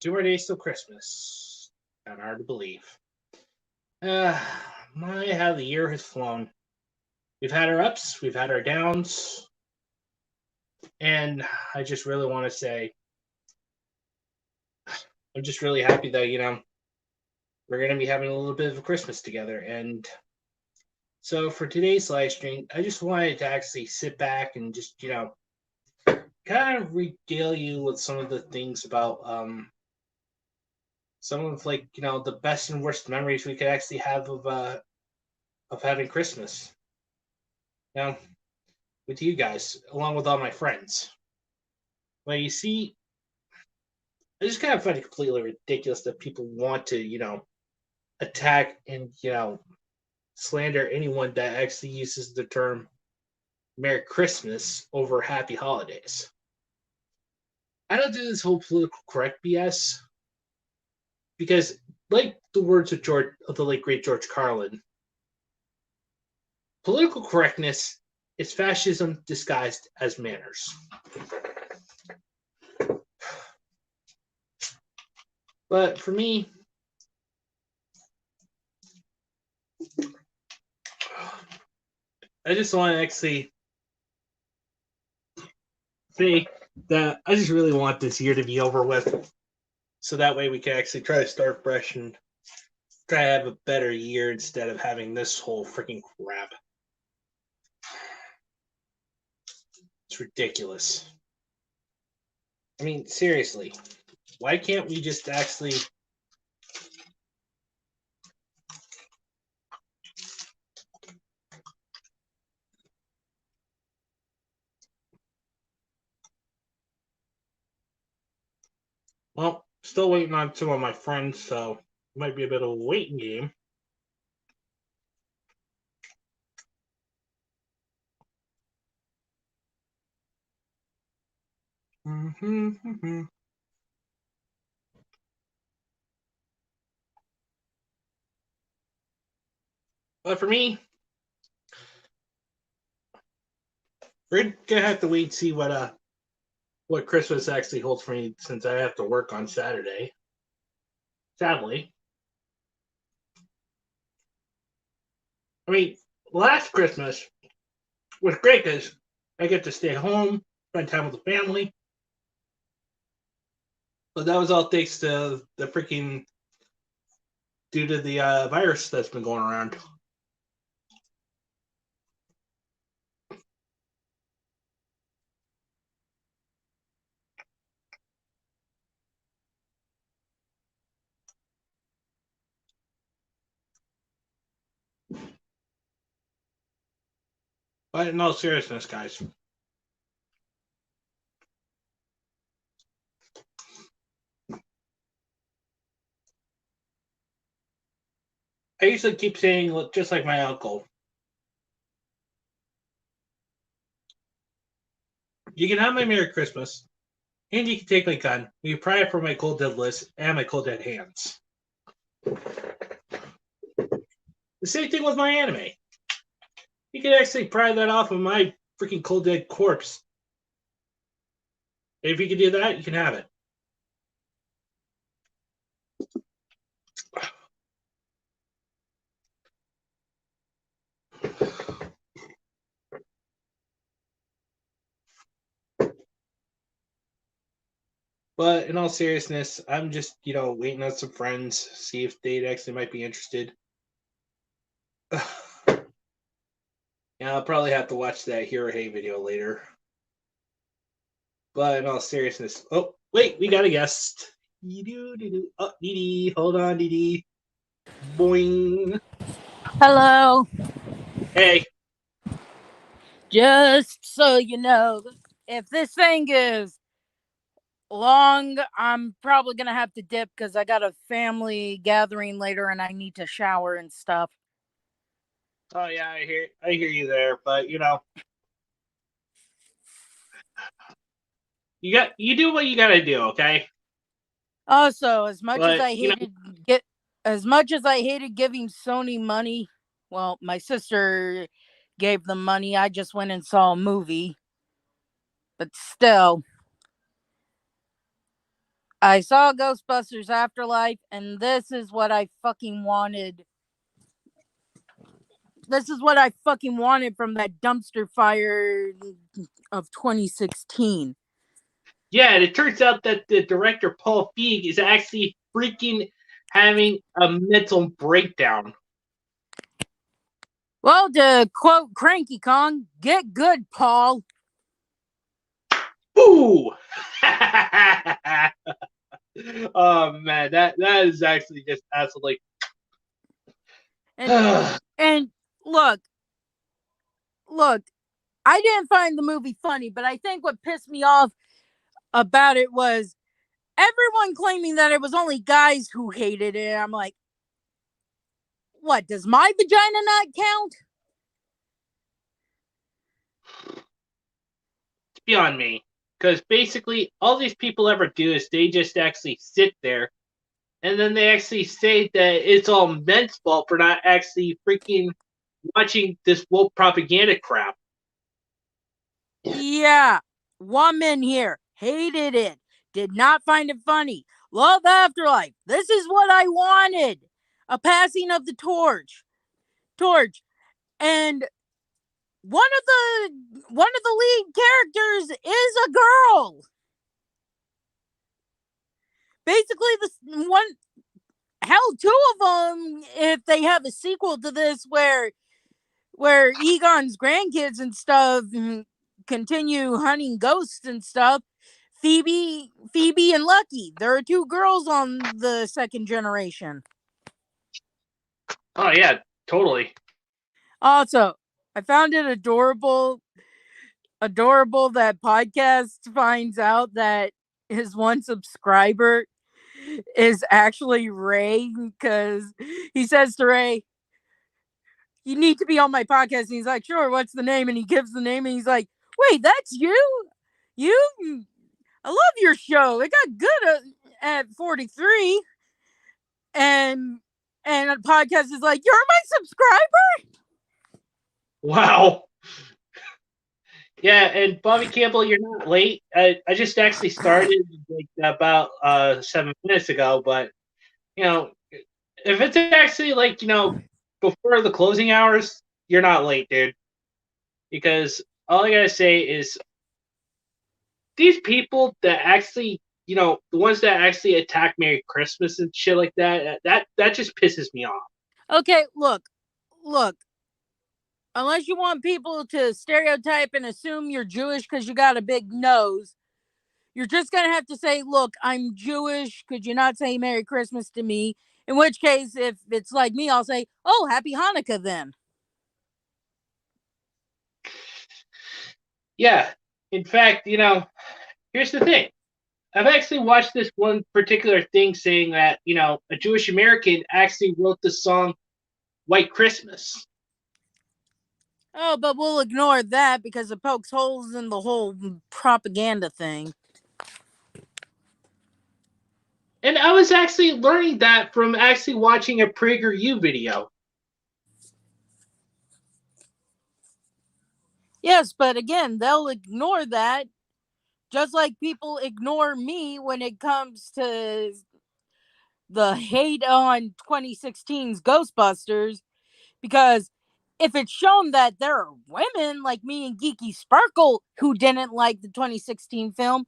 2 more days till Christmas. Kind of hard to believe. Uh, my, how the year has flown. We've had our ups, we've had our downs, and I just really want to say, I'm just really happy that, we're going to be having a little bit of a Christmas together. And so for today's live stream, I just wanted to actually sit back and just, kind of regale you with some of the things about some of the best and worst memories we could actually have of having Christmas. Now, with you guys, along with all my friends. Well, you see, I just kind of find it completely ridiculous that people want to, attack and, slander anyone that actually uses the term Merry Christmas over Happy Holidays. I don't do this whole political correct BS because, like the words of the late great George Carlin, political correctness is fascism disguised as manners. But for me, I just want to actually say that I just really want this year to be over with, so that way we can actually try to start fresh and try to have a better year instead of having this whole freaking crap. It's ridiculous. I mean, seriously, why can't we just actually well, still waiting on some of my friends, so it might be a bit of a waiting game. But for me, we're gonna have to wait and see what Christmas actually holds for me since I have to work on Saturday. Sadly. I mean, last Christmas was great because I get to stay home, spend time with the family. But that was all thanks to the freaking due to the virus that's been going around. But in all seriousness, guys, I usually keep saying, just like my uncle, you can have my Merry Christmas, and you can take my gun. You pry it from my cold dead list and my cold dead hands. The same thing with my anime. You can actually pry that off of my freaking cold dead corpse. If you can do that, you can have it. But in all seriousness, I'm just, waiting on some friends, see if they actually might be interested. Yeah, I'll probably have to watch that Hero Hey video later. But in all seriousness, oh, wait, we got a guest. Oh, Dee, hold on, Dee. Boing. Hello. Hey. Just so you know, if this thing is long, I'm probably going to have to dip because I got a family gathering later and I need to shower and stuff. Oh yeah, I hear you there, but you do what you gotta do, okay? Also, as much But, as I hated giving Sony money, well, my sister gave them money. I just went and saw a movie. But still, I saw Ghostbusters Afterlife, and this is what I fucking wanted. This is what I fucking wanted from that dumpster fire of 2016. Yeah, and it turns out that the director Paul Feig is actually freaking having a mental breakdown. Well, to quote Cranky Kong, get good, Paul. Ooh! Oh man, that is actually just absolutely. And look, I didn't find the movie funny, but I think what pissed me off about it was everyone claiming that it was only guys who hated it. I'm like, what, does my vagina not count? It's beyond me. Because basically, all these people ever do is they just actually sit there and then they actually say that it's all men's fault for not actually freaking watching this woke propaganda crap. Yeah, woman here hated it, did not find it funny. Love Afterlife. This is what I wanted. A passing of the torch. And one of the lead characters is a girl. Basically, the one, hell, two of them, if they have a sequel to this where Egon's grandkids and stuff continue hunting ghosts and stuff, Phoebe and Lucky, there are two girls on the second generation. Oh yeah, totally. Also, I found it adorable that podcast finds out that his one subscriber is actually Ray, because he says to Ray, you need to be on my podcast. And he's like, sure, what's the name? And he gives the name and he's like, wait, that's you? I love your show. It got good at 43. And a podcast is like, you're my subscriber? Wow. Yeah, and Bobby Campbell, you're not late. I just actually started like about 7 minutes ago, but if it's actually like before the closing hours, you're not late, dude. Because all I gotta say is these people that actually, the ones that actually attack Merry Christmas and shit like that just pisses me off. Okay, look. Unless you want people to stereotype and assume you're Jewish because you got a big nose, you're just going to have to say, look, I'm Jewish. Could you not say Merry Christmas to me? In which case, if it's like me, I'll say, oh, Happy Hanukkah then. Yeah. In fact, here's the thing. I've actually watched this one particular thing saying that, a Jewish American actually wrote the song White Christmas. Oh, but we'll ignore that because it pokes holes in the whole propaganda thing. And I was actually learning that from actually watching a PragerU video. Yes, but again, they'll ignore that just like people ignore me when it comes to the hate on 2016's Ghostbusters, because if it's shown that there are women like me and Geeky Sparkle who didn't like the 2016 film,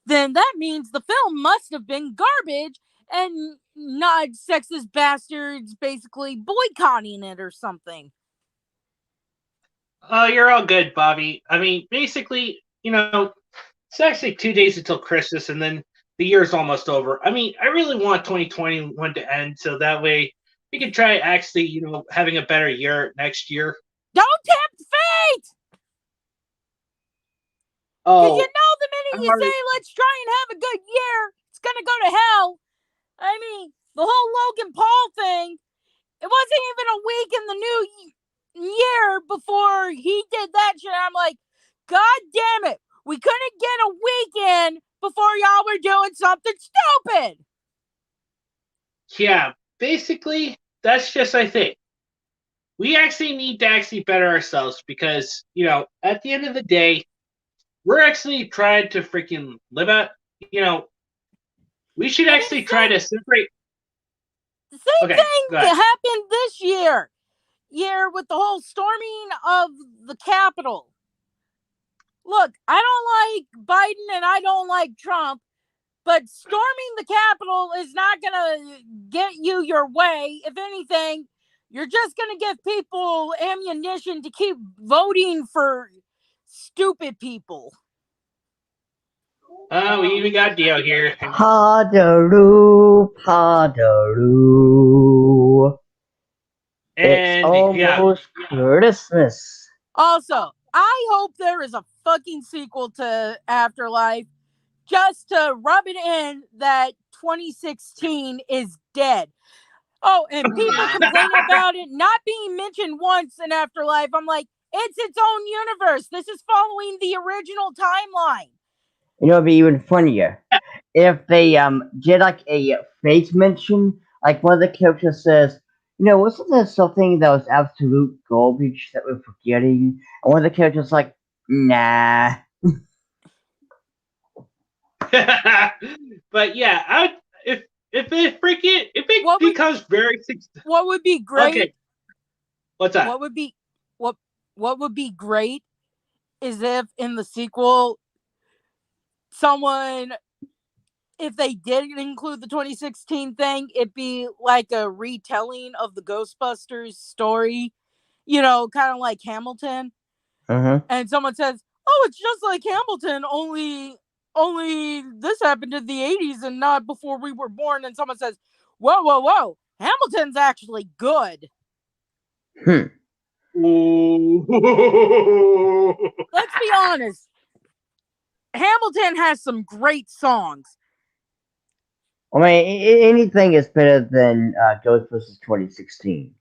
then that means the film must have been garbage and not sexist bastards basically boycotting it or something. Oh, you're all good, Bobby. I mean, basically, it's actually 2 days until Christmas, and then the year's almost over. I mean, I really want 2021 to end so that way we can try actually, having a better year next year. Don't tempt fate! Oh, because the minute you say let's try and have a good year, it's gonna go to hell. I mean, the whole Logan Paul thing, it wasn't even a week in the new year before he did that shit. I'm like, God damn it. We couldn't get a weekend before y'all were doing something stupid. Yeah, basically, that's just, I think. We actually need to actually better ourselves because, at the end of the day, we're actually trying to freaking live out, We should actually try to separate. The same Okay, thing go ahead. happened this year with the whole storming of the Capitol. Look, I don't like Biden and I don't like Trump, but storming the Capitol is not going to get you your way. If anything, you're just going to give people ammunition to keep voting for stupid people. We even got Dio here. Padoru, Padoru. It's almost Christmas. Also, I hope there is a fucking sequel to Afterlife just to rub it in that 2016 is dead. Oh, and people complain about it not being mentioned once in Afterlife. I'm like, it's its own universe. This is following the original timeline. You know, it'd be even funnier if they did like a fate mention, like one of the characters says, you know, wasn't there something that was absolute garbage that we're forgetting? And one of the characters like, nah. But yeah, if it becomes very. What would be great? Okay. What's that? What would be great is if in the sequel if they did include the 2016 thing, it'd be like a retelling of the Ghostbusters story, you know, kind of like Hamilton. And someone says, oh, it's just like Hamilton, only this happened in the 80s and not before we were born. And someone says, whoa, Hamilton's actually good. Hmm. Let's be honest. Hamilton has some great songs. I mean, anything is better than Ghostbusters 2016.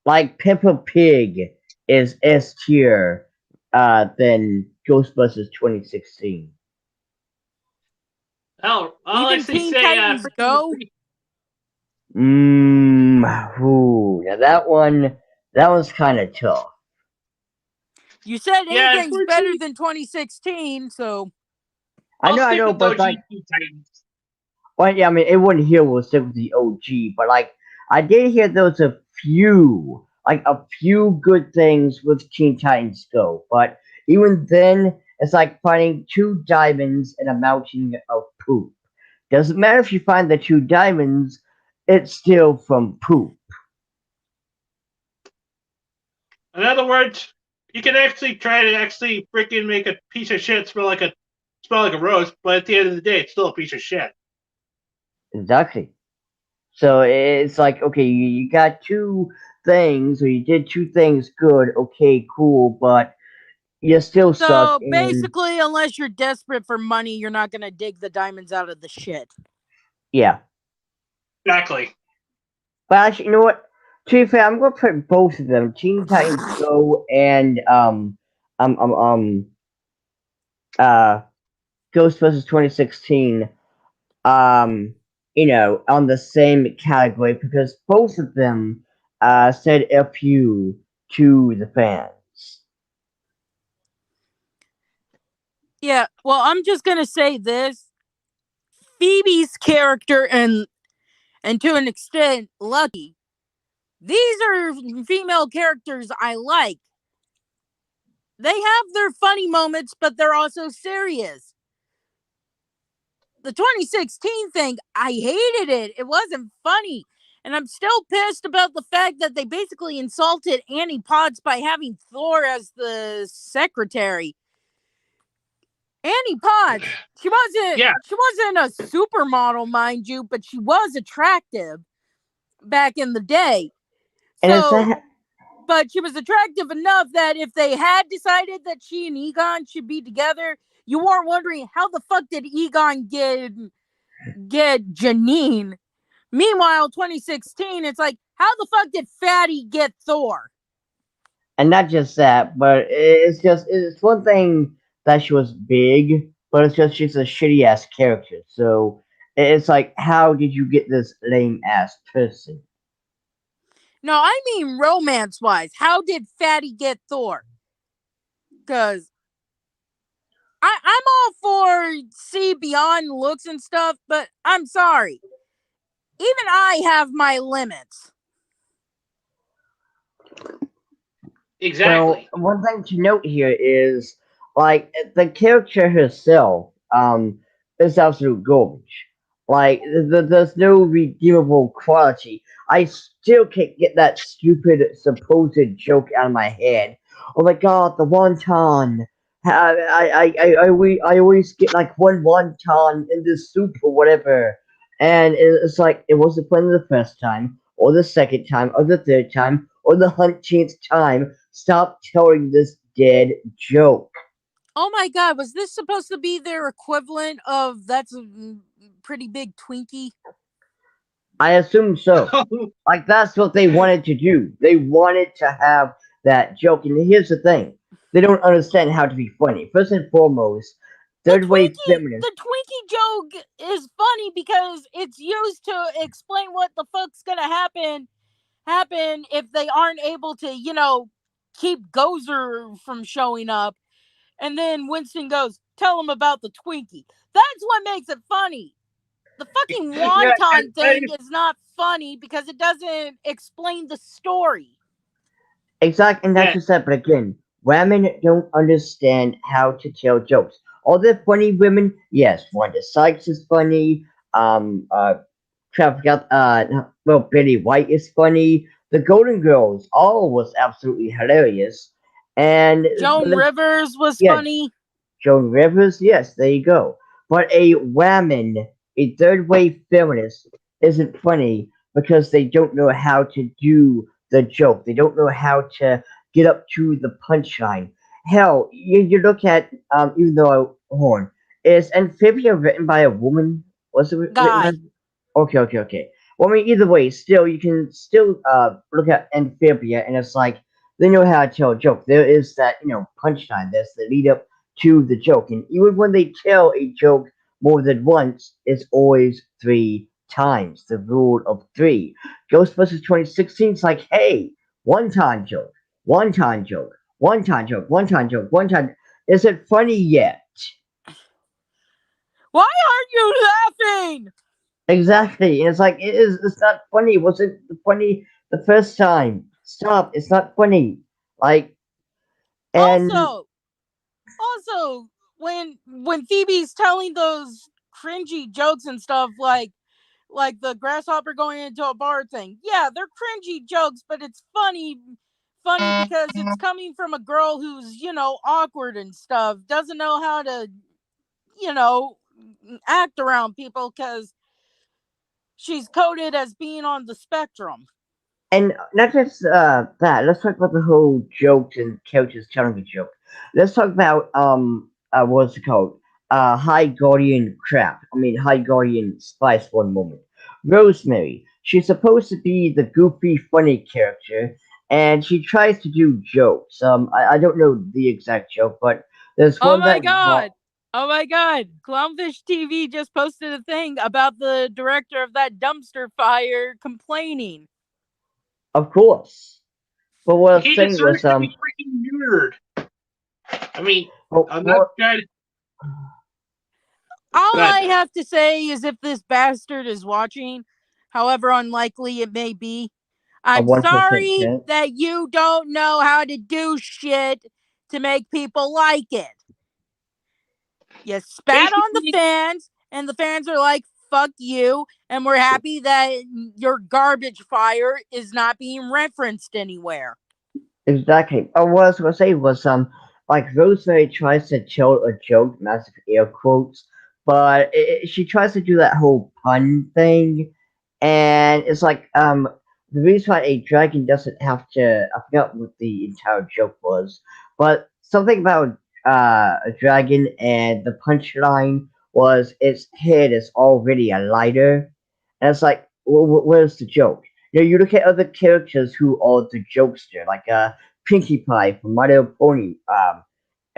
Like Peppa Pig is S tier than Ghostbusters 2016. I'll Even actually Teen say Titans Go. Now that one's kind of tough. You said anything's better than 2016, so I know, but like, well, yeah, I mean, everyone here will stick with the OG, but like, I did hear there was a few good things with Teen Titans Go, but even then, it's like finding 2 diamonds in a mountain of poop. Doesn't matter if you find the 2 diamonds, it's still from poop. In other words, you can actually try to freaking make a piece of shit smell like a rose, but at the end of the day, it's still a piece of shit. Exactly. So it's like, okay, you got 2 things, or you did 2 things good, okay, cool, but you still suck. So basically, unless you're desperate for money, you're not gonna dig the diamonds out of the shit. Yeah. Exactly. But actually, you know what? To be fair, I'm gonna put both of them, Teen Titans Go and Ghostbusters 2016, you know, on the same category because both of them said F you to the fans. Yeah, well, I'm just gonna say this. Phoebe's character and to an extent, Lucky. These are female characters I like. They have their funny moments, but they're also serious. The 2016 thing, I hated it. It wasn't funny. And I'm still pissed about the fact that they basically insulted Annie Potts by having Thor as the secretary. Annie Potts, she wasn't a supermodel, mind you, but she was attractive back in the day. But she was attractive enough that if they had decided that she and Egon should be together, you weren't wondering how the fuck did Egon get Janine. Meanwhile, 2016, it's like, how the fuck did Fatty get Thor? And not just that, but it's one thing that she was big, but it's just she's a shitty ass character. So it's like, how did you get this lame ass person? No, I mean romance wise. How did Fatty get Thor? Because I'm all for see beyond looks and stuff, but I'm sorry. Even I have my limits. Exactly. Well, one thing to note here is, like, the character herself, is absolute garbage. Like, there's no redeemable quality. I still can't get that stupid supposed joke out of my head. Oh my god, the wonton. I always get like one wonton in the soup or whatever. And it's like, it wasn't funny the first time, or the second time, or the third time, or the 100th time. Stop telling this dead joke. Oh my god, was this supposed to be their equivalent of that's a pretty big Twinkie? I assume so. Like, that's what they wanted to do. They wanted to have that joke. And here's the thing, they don't understand how to be funny. First and foremost, third wave feminists. The Twinkie joke is funny because it's used to explain what the fuck's gonna happen if they aren't able to, keep Gozer from showing up. And then Winston goes, tell him about the Twinkie. That's what makes it funny. The fucking wonton thing is not funny because it doesn't explain the story. Exactly, and that's just that. But again, women don't understand how to tell jokes. All the funny women, yes, Wanda Sykes is funny. Betty White is funny. The Golden Girls, all was absolutely hilarious. And Joan Rivers was yeah, funny. Joan Rivers, yes, there you go. But a woman, a third wave feminist, isn't funny because they don't know how to do the joke. They don't know how to get up to the punchline. Hell, you look at, even though Horn, is Amphibia written by a woman? Was it written by? Okay. Well, I mean, either way, still, you can still look at Amphibia, and it's like, they know how to tell a joke. There is that, punchline. There's the lead up to the joke. And even when they tell a joke more than once, it's always 3 times. The rule of 3. Ghostbusters 2016 is like, hey, one time joke, one time joke, one time joke, one time joke, one time. Is it funny yet? Why aren't you laughing? Exactly. And it's like, it's not funny. Was it funny the first time? Stop. It's not funny. Like, and also when Phoebe's telling those cringy jokes and stuff like the grasshopper going into a bar thing, yeah, they're cringy jokes, but it's funny because it's coming from a girl who's awkward and stuff, doesn't know how to act around people because she's coded as being on the spectrum. And not just that, let's talk about the whole jokes and couches telling a joke. Let's talk about what's it called? High Guardian crap. I mean, High Guardian spice for a moment. Rosemary. She's supposed to be the goofy, funny character, and she tries to do jokes. I don't know the exact joke, but there's one that. Oh my god! Clownfish TV just posted a thing about the director of that dumpster fire complaining. Of course. But what I was he saying deserves was to be freaking neutered. I'm not trying. All I have to say is, if this bastard is watching, however unlikely it may be, I'm sorry that you don't know how to do shit to make people like it. You spat on the fans, and the fans are like, fuck you, and we're happy that your garbage fire is not being referenced anywhere. Exactly. What I was gonna say was like Rosemary tries to tell a joke, massive air quotes, but she tries to do that whole pun thing, and it's like the reason why a dragon doesn't have to, I forgot what the entire joke was, but something about a dragon, and the punchline was its head is already a lighter, and it's like, where's the joke? You look at other characters who are the jokester, like Pinkie Pie from My Little Pony.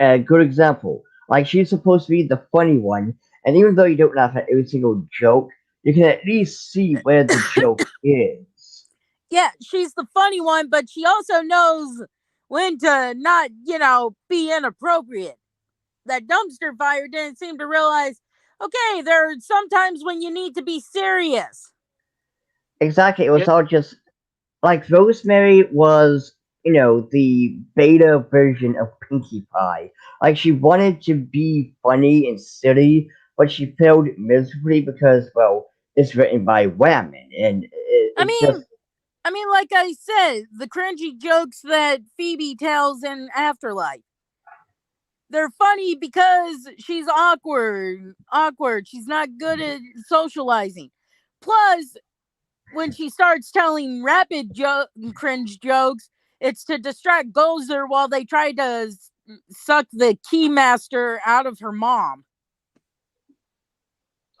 A good example. Like, she's supposed to be the funny one, and even though you don't laugh at every single joke, you can at least see where the joke is. Yeah, she's the funny one, but she also knows when to not, be inappropriate. that dumpster fire didn't seem to realize, okay, there are some times when you need to be serious. Exactly. It was Yep. all just like Rosemary was, the beta version of Pinkie Pie. Like she wanted to be funny and silly, but she failed miserably because, well, it's written by women, and I it's just. mean, like I said, the cringy jokes that Phoebe tells in Afterlife. They're funny because she's awkward. She's not good at socializing. Plus, when she starts telling cringe jokes, it's to distract Gozer while they try to suck the keymaster out of her mom.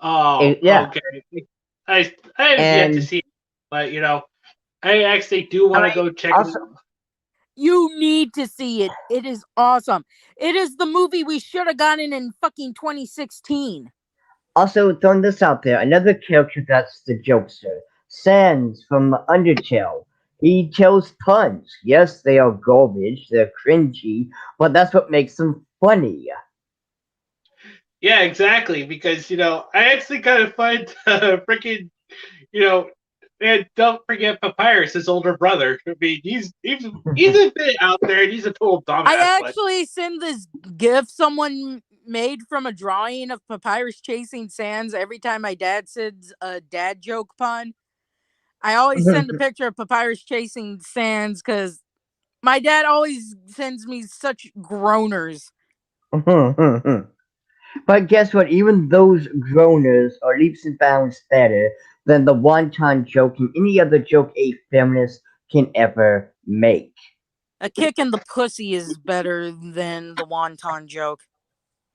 Oh, Yeah, okay. I have yet to and see it, but I actually do I want to mean, go check it also, out. You need to see it. It is awesome. It is the movie we should have gotten in fucking 2016. Also, throwing this out there, another character that's the jokester, Sans from Undertale. He tells puns. Yes, they are garbage, they're cringy, but that's what makes them funny. Yeah, exactly. Because I actually kind of find freaking you know, and don't forget Papyrus, his older brother. I mean, he's a bit out there, and he's a total I dumbass. But actually send this gif someone made from a drawing of Papyrus chasing Sans every time my dad says a dad joke pun. I always send a picture of Papyrus chasing Sans because my dad always sends me such groaners. But guess what? Even those groaners are leaps and bounds better than the one-time joke and any other joke a feminist can ever make. A kick in the pussy is better than the wonton joke.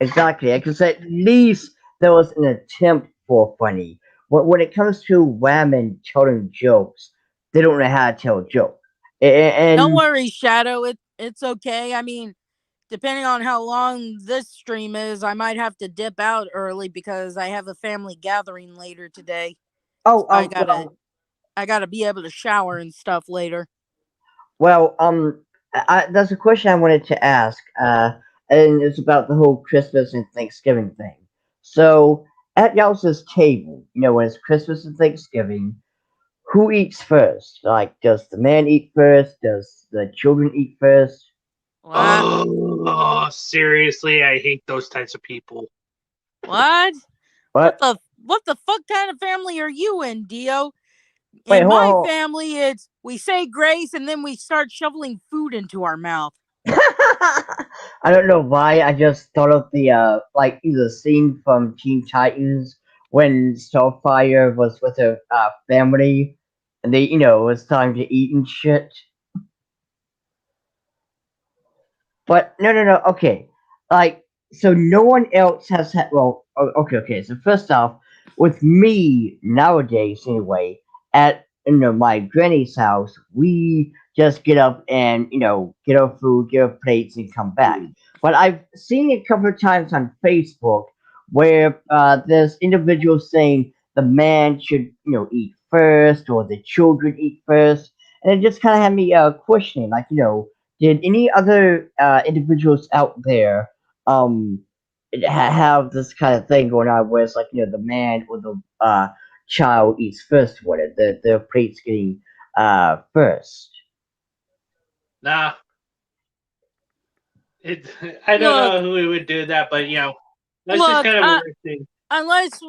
Exactly, because at least there was an attempt for funny. When it comes to women telling jokes, they don't know how to tell a joke. Don't And worry, Shadow. It's okay. I mean, depending on how long this stream is, I might have to dip out early because I have a family gathering later today. oh, So I gotta be able to shower and stuff later. well, there's a question I wanted to ask, and it's about the whole Christmas and Thanksgiving thing. So, at y'all's table, when it's Christmas and Thanksgiving, who eats first? Like, does the man eat first? Does the children eat first? What? seriously, I hate those types of people. What? What? What the fuck kind of family are you in, Dio? Wait, In hold my on. family, it's we say grace and then we start shoveling food into our mouth. I don't know why. I just thought of the either scene from Teen Titans when Starfire was with her family, and they it was time to eat and shit. But no, no, no. Okay, like so, no one else has had. Well, okay, okay. So first off, with me nowadays, anyway, at my granny's house, we just get up and get our food, get our plates, and come back. But I've seen it a couple of times on Facebook where there's individuals saying the man should eat first or the children eat first, and it just kind of had me questioning, like did any other individuals out there um have this kind of thing going on where it's like the man or the child eats first with it, the plate's getting first? Nah, it. I don't Look, know who would do that, but that's just look, kind of a weird thing. unless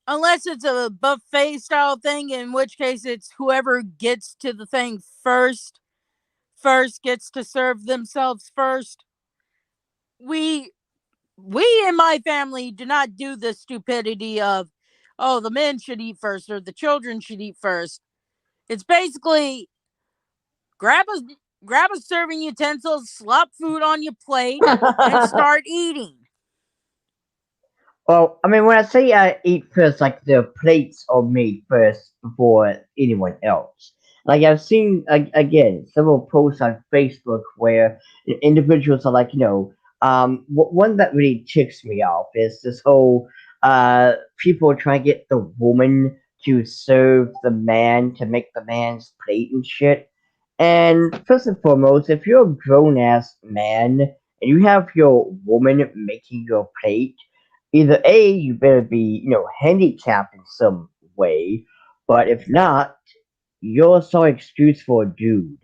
unless it's a buffet style thing, in which case it's whoever gets to the thing first gets to serve themselves first. We we in my family do not do the stupidity of, oh, the men should eat first or the children should eat first. It's basically grab a grab a serving utensil, slop food on your plate, and start eating. Well, I mean, when I say eat first, like the plates are made first before anyone else. Like I've seen again several posts on Facebook where individuals are like, one that really ticks me off is this whole people trying to get the woman to serve the man to make the man's plate and shit. And first and foremost, if you're a grown ass man and you have your woman making your plate, either A, you better be, handicapped in some way, but if not, you're a sorry excuse for a dude.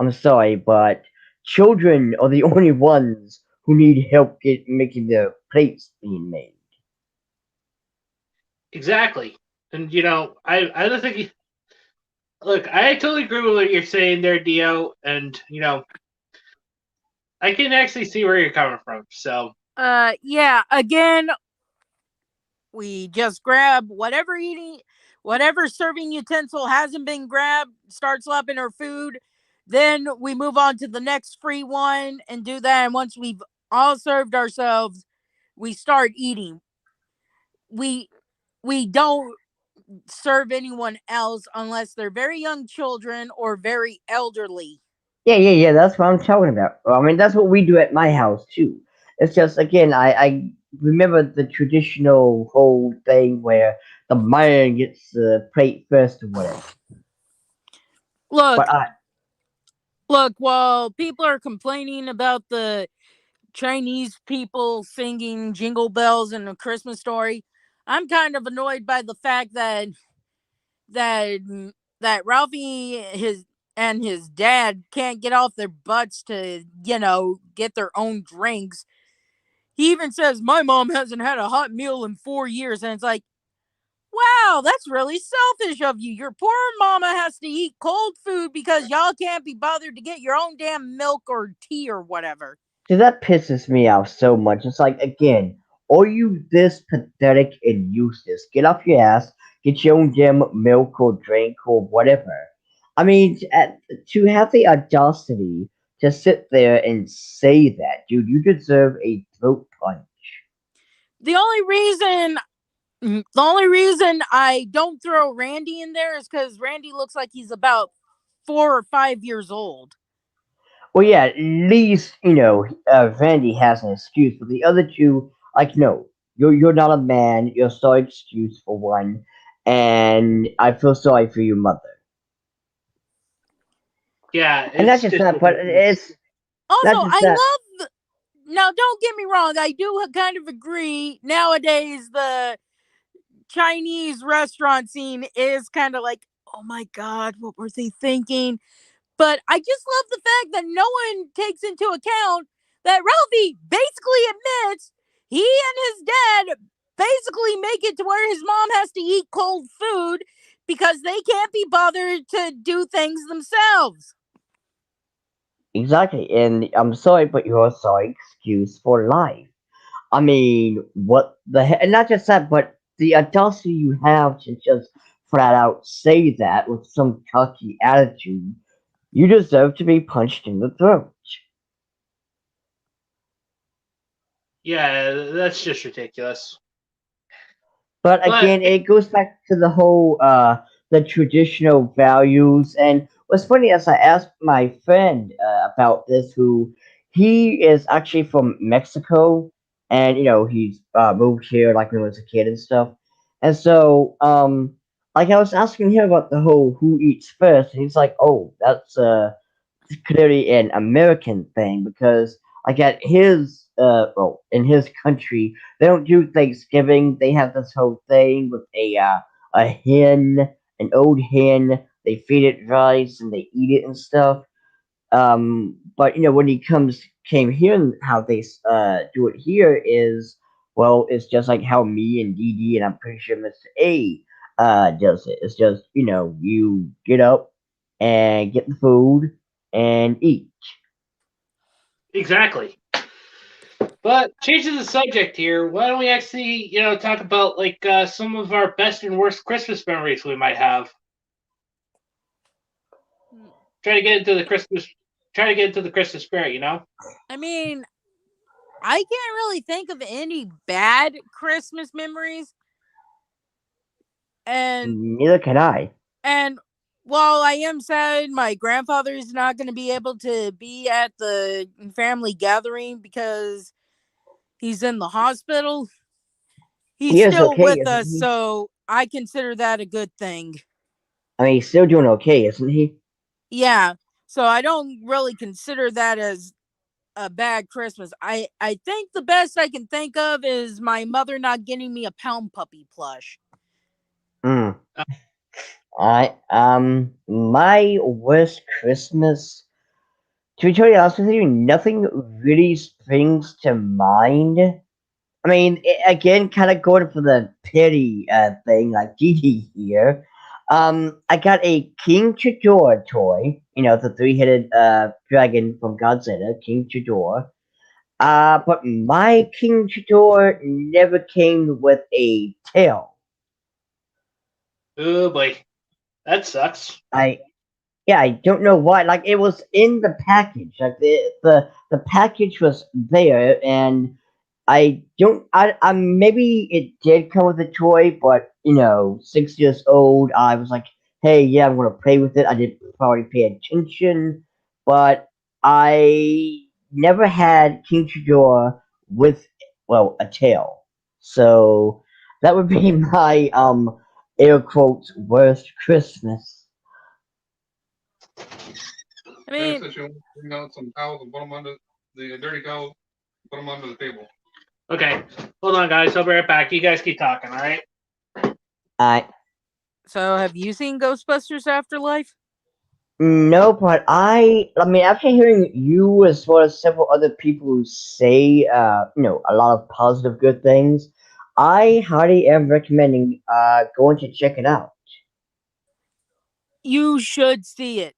I'm sorry, but children are the only ones who need help making their plates being made. Exactly. And I don't think look, I totally agree with what you're saying there, Dio, and I can actually see where you're coming from. So yeah, again, we just grab whatever serving utensil hasn't been grabbed, start slapping our food. Then we move on to the next free one and do that. And once we've all served ourselves, we start eating. We don't serve anyone else unless they're very young children or very elderly. Yeah. That's what I'm talking about. I mean, that's what we do at my house too. It's just again, I remember the traditional whole thing where the man gets the plate first or whatever. Look, But I, while people are complaining about the Chinese people singing jingle bells in a Christmas story, I'm kind of annoyed by the fact that that Ralphie his dad can't get off their butts to, get their own drinks. He even says my mom hasn't had a hot meal in 4 years, and it's like, wow, that's really selfish of you. Your poor mama has to eat cold food because y'all can't be bothered to get your own damn milk or tea or whatever. see, that pisses me off so much. It's like again, are you this pathetic and useless? Get off your ass, get your own damn milk or drink or whatever. I mean, to have the audacity to sit there and say that, dude, you deserve a throat punch. The only reason the only reason I don't throw Randy in there is because Randy looks like he's about 4 or 5 years old. Well, yeah, at least Vandy has an excuse, but the other two, like, no, you're not a man. You're so excuse for one, and I feel sorry for your mother. yeah, And not it's just just that, but it's Also, not just I that. love. Now, don't get me wrong. I do kind of agree. Nowadays, the Chinese restaurant scene is kind of like, oh my god, what were they thinking? But I just love the fact that no one takes into account that Ralphie basically admits he and his dad basically make it to where his mom has to eat cold food because they can't be bothered to do things themselves. Exactly, and I'm sorry, but you're a sorry excuse for life. I mean, what the heck? And not just that, but the audacity you have to just flat out say that with some cocky attitude, you deserve to be punched in the throat. yeah, that's just ridiculous. But But again, it goes back to the whole the traditional values. And what's funny is I asked my friend about this, who he is actually from Mexico, and he's moved here like when he was a kid and stuff. And so, like I was asking him about the whole who eats first, and he's like, "Oh, that's clearly an American thing because like at his in his country they don't do Thanksgiving. They have this whole thing with a hen, an old hen. They feed it rice and they eat it and stuff. But when he came here, and how they do it here is, well, it's just like how me and Dee Dee and I'm pretty sure Mr. A does it. It's just you get up and get the food and eat. exactly. But changing the subject here, why don't we actually, talk about like some of our best and worst Christmas memories we might have? Try to get into the Christmas. Try to get into the Christmas spirit. I mean, I can't really think of any bad Christmas memories. And Neither can I. and while I am sad my grandfather is not going to be able to be at the family gathering because he's in the hospital, he's He is still okay, with isn't us, he? so I consider that a good thing. I mean, he's still doing okay, isn't he? Yeah. So I don't really consider that as a bad Christmas. I think the best I can think of is my mother not getting me a Pound Puppy plush. My worst Christmas. To be totally honest with you, nothing really springs to mind. I mean, again, kind of going for the pity thing, like Didi here. I got a King Chidor toy. You know, the three-headed dragon from Godzilla, King Chidor. But my King Chidor never came with a tail. Oh boy, that sucks. I don't know why. Like it was in the package. Like the package was there, and I don't. I maybe it did come with a toy, but 6 years old, I was like, hey, yeah, I'm gonna play with it. I didn't probably pay attention, but I never had King Chidor with a tail. So that would be my air quotes worst Christmas. I mean, bring out some towels and put them under the dirty towels, put them under the table. Okay, hold on, guys. I'll be right back. You guys keep talking, all right? So, have you seen Ghostbusters Afterlife? No, but I mean, after hearing you as well as several other people say, a lot of positive good things, I highly am recommending going to check it out. You should see it.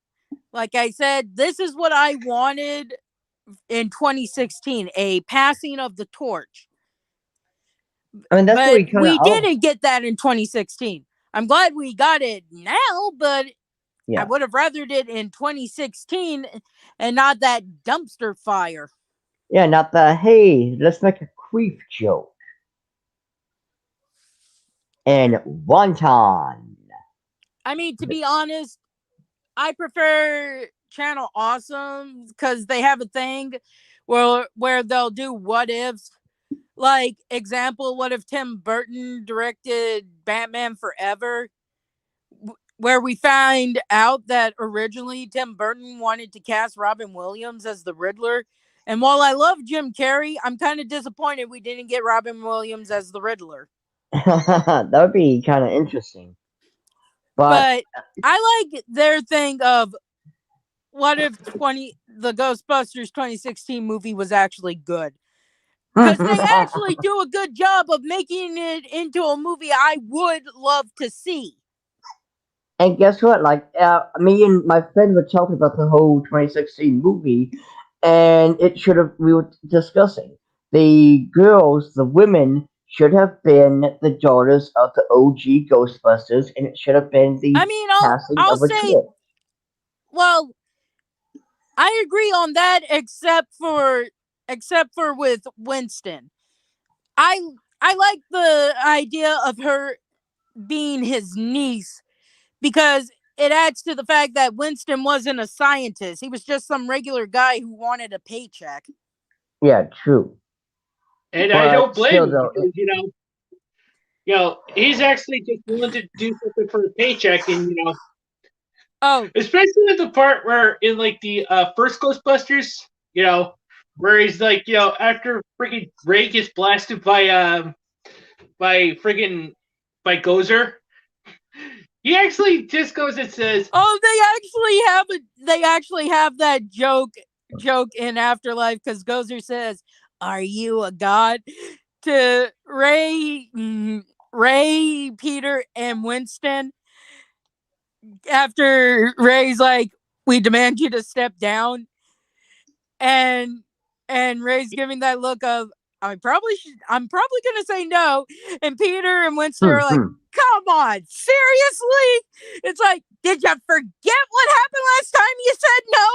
Like I said, this is what I wanted in 2016, a passing of the torch. I mean, that's what we didn't get that in 2016. I'm glad we got it now, but yeah. I would have rathered it in 2016 and not that dumpster fire. Yeah, not the, hey, let's make a queef joke. And wonton. I mean, to be honest, I prefer Channel Awesome because they have a thing where they'll do what ifs. Like, example, what if Tim Burton directed Batman Forever? Where we find out that originally Tim Burton wanted to cast Robin Williams as the Riddler. And while I love Jim Carrey, I'm kind of disappointed we didn't get Robin Williams as the Riddler. That would be kind of interesting. But I like their thing of what if the Ghostbusters 2016 movie was actually good. Because they actually do a good job of making it into a movie I would love to see. And guess what? Like, me and my friend were talking about the whole 2016 movie, and we were discussing the girls, the women should have been the daughters of the OG Ghostbusters, and it should have been the passing I'll of a say, torch. Well, I agree on that, except for with Winston. I like the idea of her being his niece because it adds to the fact that Winston wasn't a scientist. He was just some regular guy who wanted a paycheck. Yeah, true. And I don't blame him because, he's actually just willing to do something for a paycheck, and especially at the part where in like the first Ghostbusters, where he's like, after freaking Ray gets blasted by Gozer, he actually just goes and says, "Oh, they actually have that joke in Afterlife because Gozer says, 'Are you a god?' to Ray, Peter, and Winston. After Ray's like, 'We demand you to step down,' and Ray's giving that look of, I'm probably gonna say no, and Peter and Winston are like, 'Come on, seriously?' It's like, did you forget what happened last time you said no?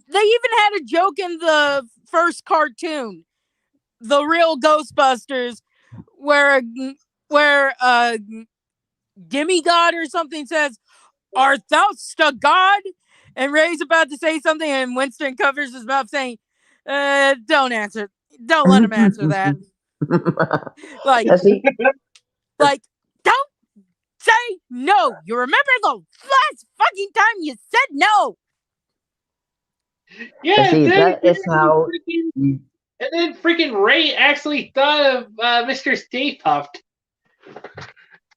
They even had a joke in the first cartoon, The Real Ghostbusters, where Gimme God or something says, 'Art thou a god?' And Ray's about to say something, and Winston covers his mouth, saying, don't answer. Don't let him answer that. Like, don't say no. You remember the last fucking time you said no? Yeah, See, then that is how. and then freaking Ray actually thought of Mr. Stay Puft.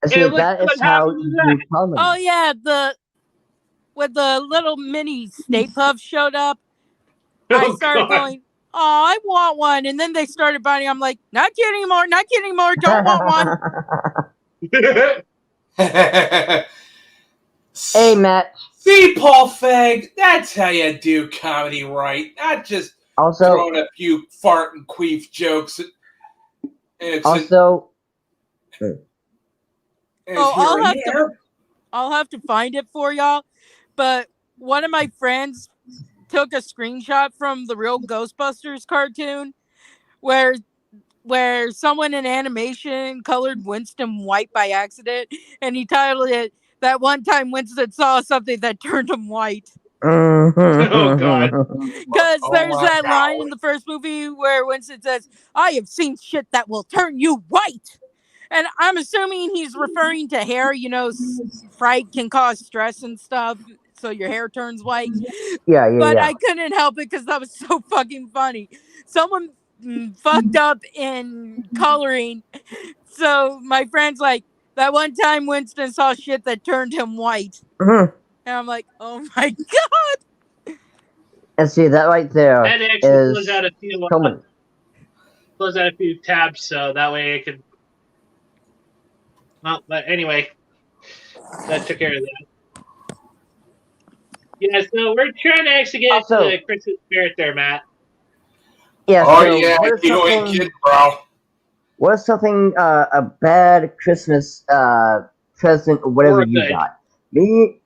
See, And look that what is how happened to you that. do comedy. Oh yeah, when the little mini Stay Puffs showed up, I started going, "Oh, I want one," and then they started biting. I'm like, "Not kidding anymore, not kidding anymore. Don't want one." Hey, Matt. See, Paul Fag, that's how you do comedy right. Not just Also, throwing a few fart and queef jokes. Also, I'll have to find it for y'all. But one of my friends took a screenshot from the real Ghostbusters cartoon where someone in animation colored Winston white by accident, and he titled it "That One Time Winston Saw Something That Turned Him White." Oh God. Because there's that line in the first movie where Winston says, "I have seen shit that will turn you white." And I'm assuming he's referring to hair. You know, fright can cause stress and stuff, so your hair turns white. Yeah. But I couldn't help it because that was so fucking funny. Someone fucked up in coloring. So my friend's like, "That one time Winston saw shit that turned him white." And I'm like, "Oh my God." And see, that right there I had to actually close out a few tabs so that way I could. Well, but anyway, that took care of that. Yeah, so we're trying to actually get into the Christmas spirit there, Matt. Yeah. Oh so yeah, you ain't kidding, bro. What's something a bad Christmas present or whatever you got? Me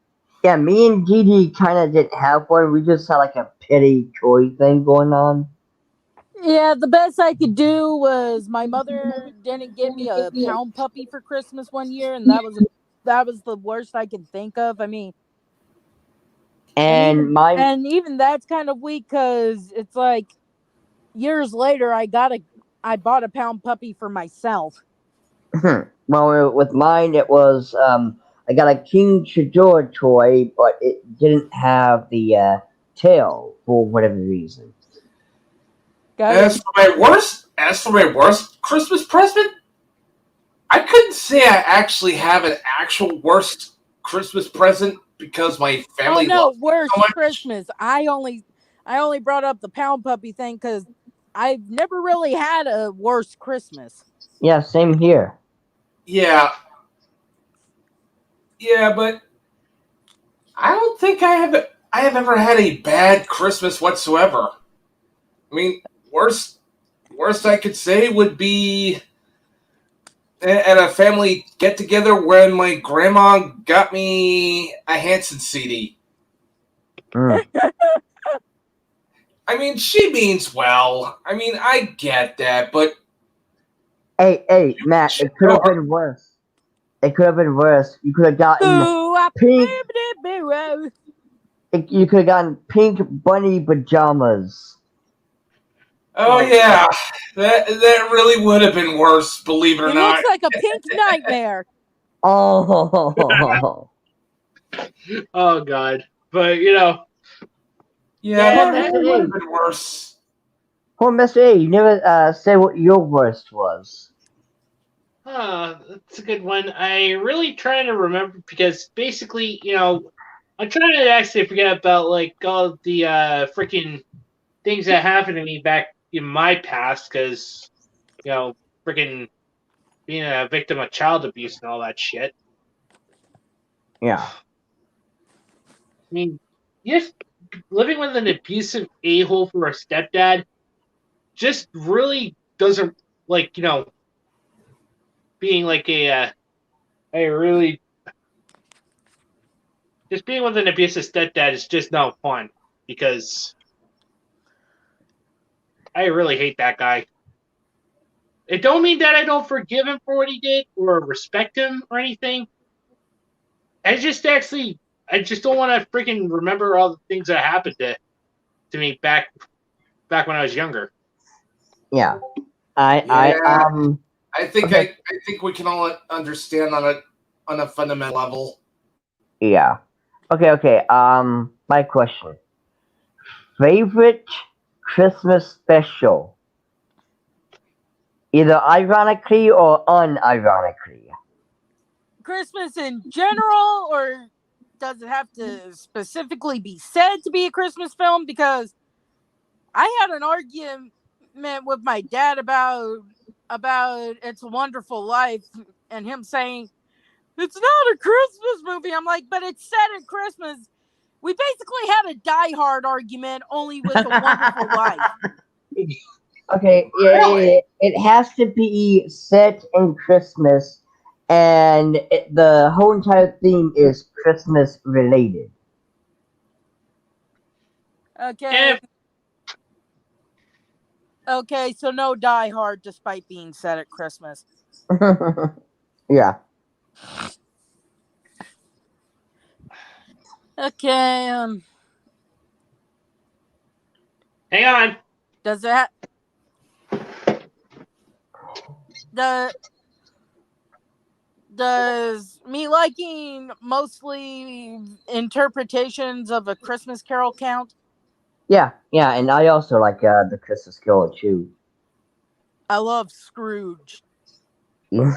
and Dee Dee kind of didn't have one. We just had like a petty toy thing going on. Yeah, the best I could do was my mother didn't get me a pound puppy for Christmas one year, and that was the worst I could think of. I mean, and even that's kind of weak because it's like years later I bought a pound puppy for myself. Well, with mine it was I got a King Chador toy, but it didn't have the tail for whatever reason. As for my worst Christmas present, I couldn't say I actually have an actual worst Christmas present because my family loves worst so much. Christmas. I only brought up the pound puppy thing because I've never really had a worst Christmas. Yeah, same here. Yeah, but I don't think I have ever had a bad Christmas whatsoever. I mean, worst I could say would be at a family get together when my grandma got me a Hanson CD. I mean, she means well. I mean, I get that, but hey, Matt, it could have been worse. It could have been worse. You could have gotten pink. You could have gotten pink bunny pajamas. Oh yeah, that really would have been worse. Believe it or not, looks like a pink nightmare. Oh. Oh God! But you know, yeah, that would have been worse. Oh, Mr. A, you never say what your worst was. That's a good one. I really trying to remember because basically, you know, I'm trying to actually forget about like all the freaking things that happened to me back in my past because, you know, freaking being a victim of child abuse and all that shit. Yeah. I mean, just living with an abusive a-hole for a stepdad just really doesn't, like, you know, being like a really just being with an abusive stepdad is just no fun because I really hate that guy. It don't mean that I don't forgive him for what he did or respect him or anything. I just don't want to freaking remember all the things that happened to me back when I was younger. Yeah. I think we can all understand on it. on a fundamental level. Yeah. Okay. My question: favorite Christmas special, either ironically or unironically. Christmas in general, or does it have to specifically be said to be a Christmas film? Because I had an argument with my dad about It's a Wonderful Life, and him saying it's not a Christmas movie. I'm like, but it's set at Christmas. We basically had a Die Hard argument, only with A Wonderful Life. Okay, Really? it has to be set in Christmas, and the whole entire theme is Christmas related. Okay. Okay, so no Die Hard, despite being set at Christmas. Yeah. Okay. Hang on. Does that does me liking mostly interpretations of A Christmas Carol count? Yeah, and I also like the Christmas Carol too. I love Scrooge. With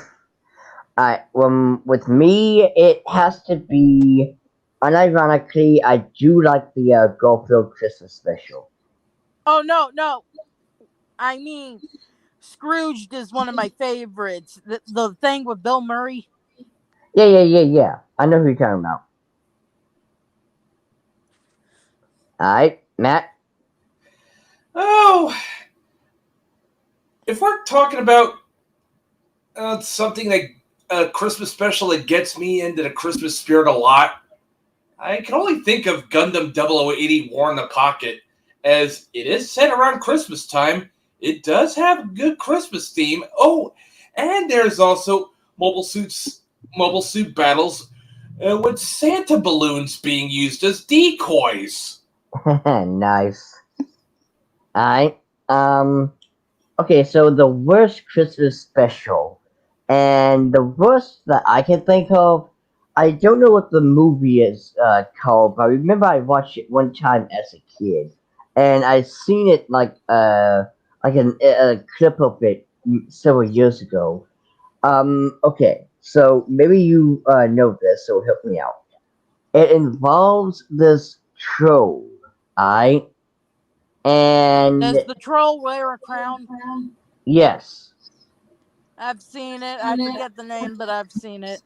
me, it has to be. Unironically, I do like the Garfield Christmas special. Oh no! I mean, Scrooged is one of my favorites. The thing with Bill Murray. Yeah. I know who you're talking about. All right, Matt. Oh, if we're talking about something like a Christmas special that gets me into the Christmas spirit a lot, I can only think of Gundam 0080 War in the Pocket, as it is set around Christmas time. It does have a good Christmas theme. Oh, and there's also mobile suit battles with Santa balloons being used as decoys. Nice. Alright. Okay, so the worst Christmas special. And the worst that I can think of, I don't know what the movie is called, but I remember I watched it one time as a kid. And I seen it like a clip of it several years ago. Okay, so maybe you know this, so help me out. It involves this troll, alright? And Does the troll wear a crown? yes. I've seen it. I forget the name, but I've seen it.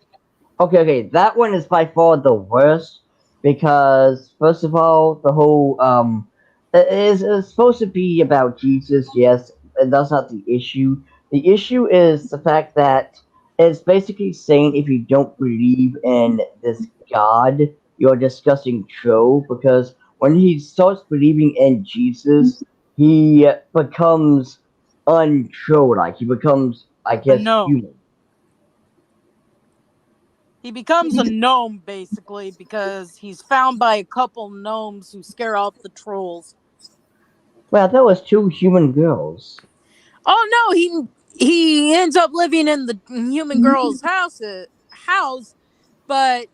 Okay, that one is by far the worst because first of all, the whole it's supposed to be about Jesus, yes, and that's not the issue. The issue is the fact that it's basically saying if you don't believe in this God, you're a disgusting troll because when he starts believing in Jesus, he becomes untroll like he becomes, I A guess, gnome. human. He becomes a gnome, basically, because he's found by a couple gnomes who scare off the trolls. Well, that was two human girls. Oh no, he ends up living in the human girl's house, but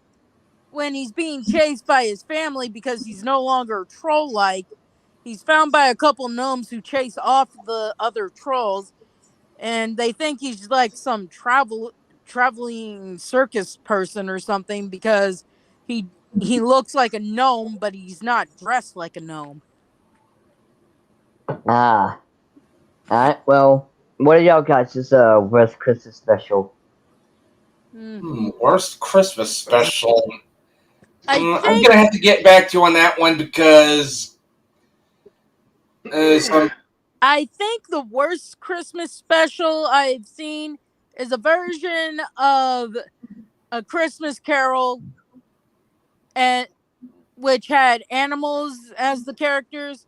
when he's being chased by his family because he's no longer troll-like, he's found by a couple gnomes who chase off the other trolls, and they think he's like some traveling circus person or something because he looks like a gnome, but he's not dressed like a gnome. Ah. Alright, well, what are y'all guys' worst Christmas special? Worst Christmas special. I'm think gonna have to get back to you on that one because I think the worst Christmas special I've seen is a version of A Christmas Carol, and which had animals as the characters,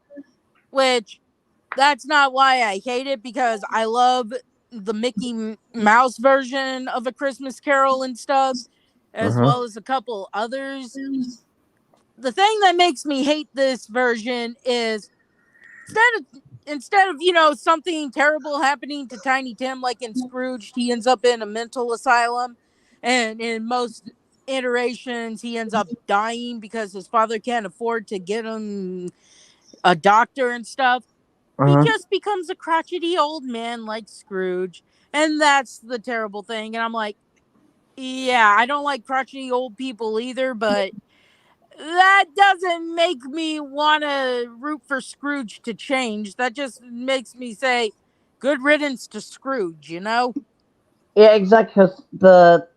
which that's not why I hate it, because I love the Mickey Mouse version of A Christmas Carol and stuff, as well as a couple others. The thing that makes me hate this version is instead of something terrible happening to Tiny Tim like in Scrooge, he ends up in a mental asylum. And in most iterations, he ends up dying because his father can't afford to get him a doctor and stuff. He just becomes a crotchety old man like Scrooge. And that's the terrible thing. And I'm like, yeah, I don't like crotchety old people either, but that doesn't make me want to root for Scrooge to change. That just makes me say, good riddance to Scrooge, you know? Yeah, exactly. Because the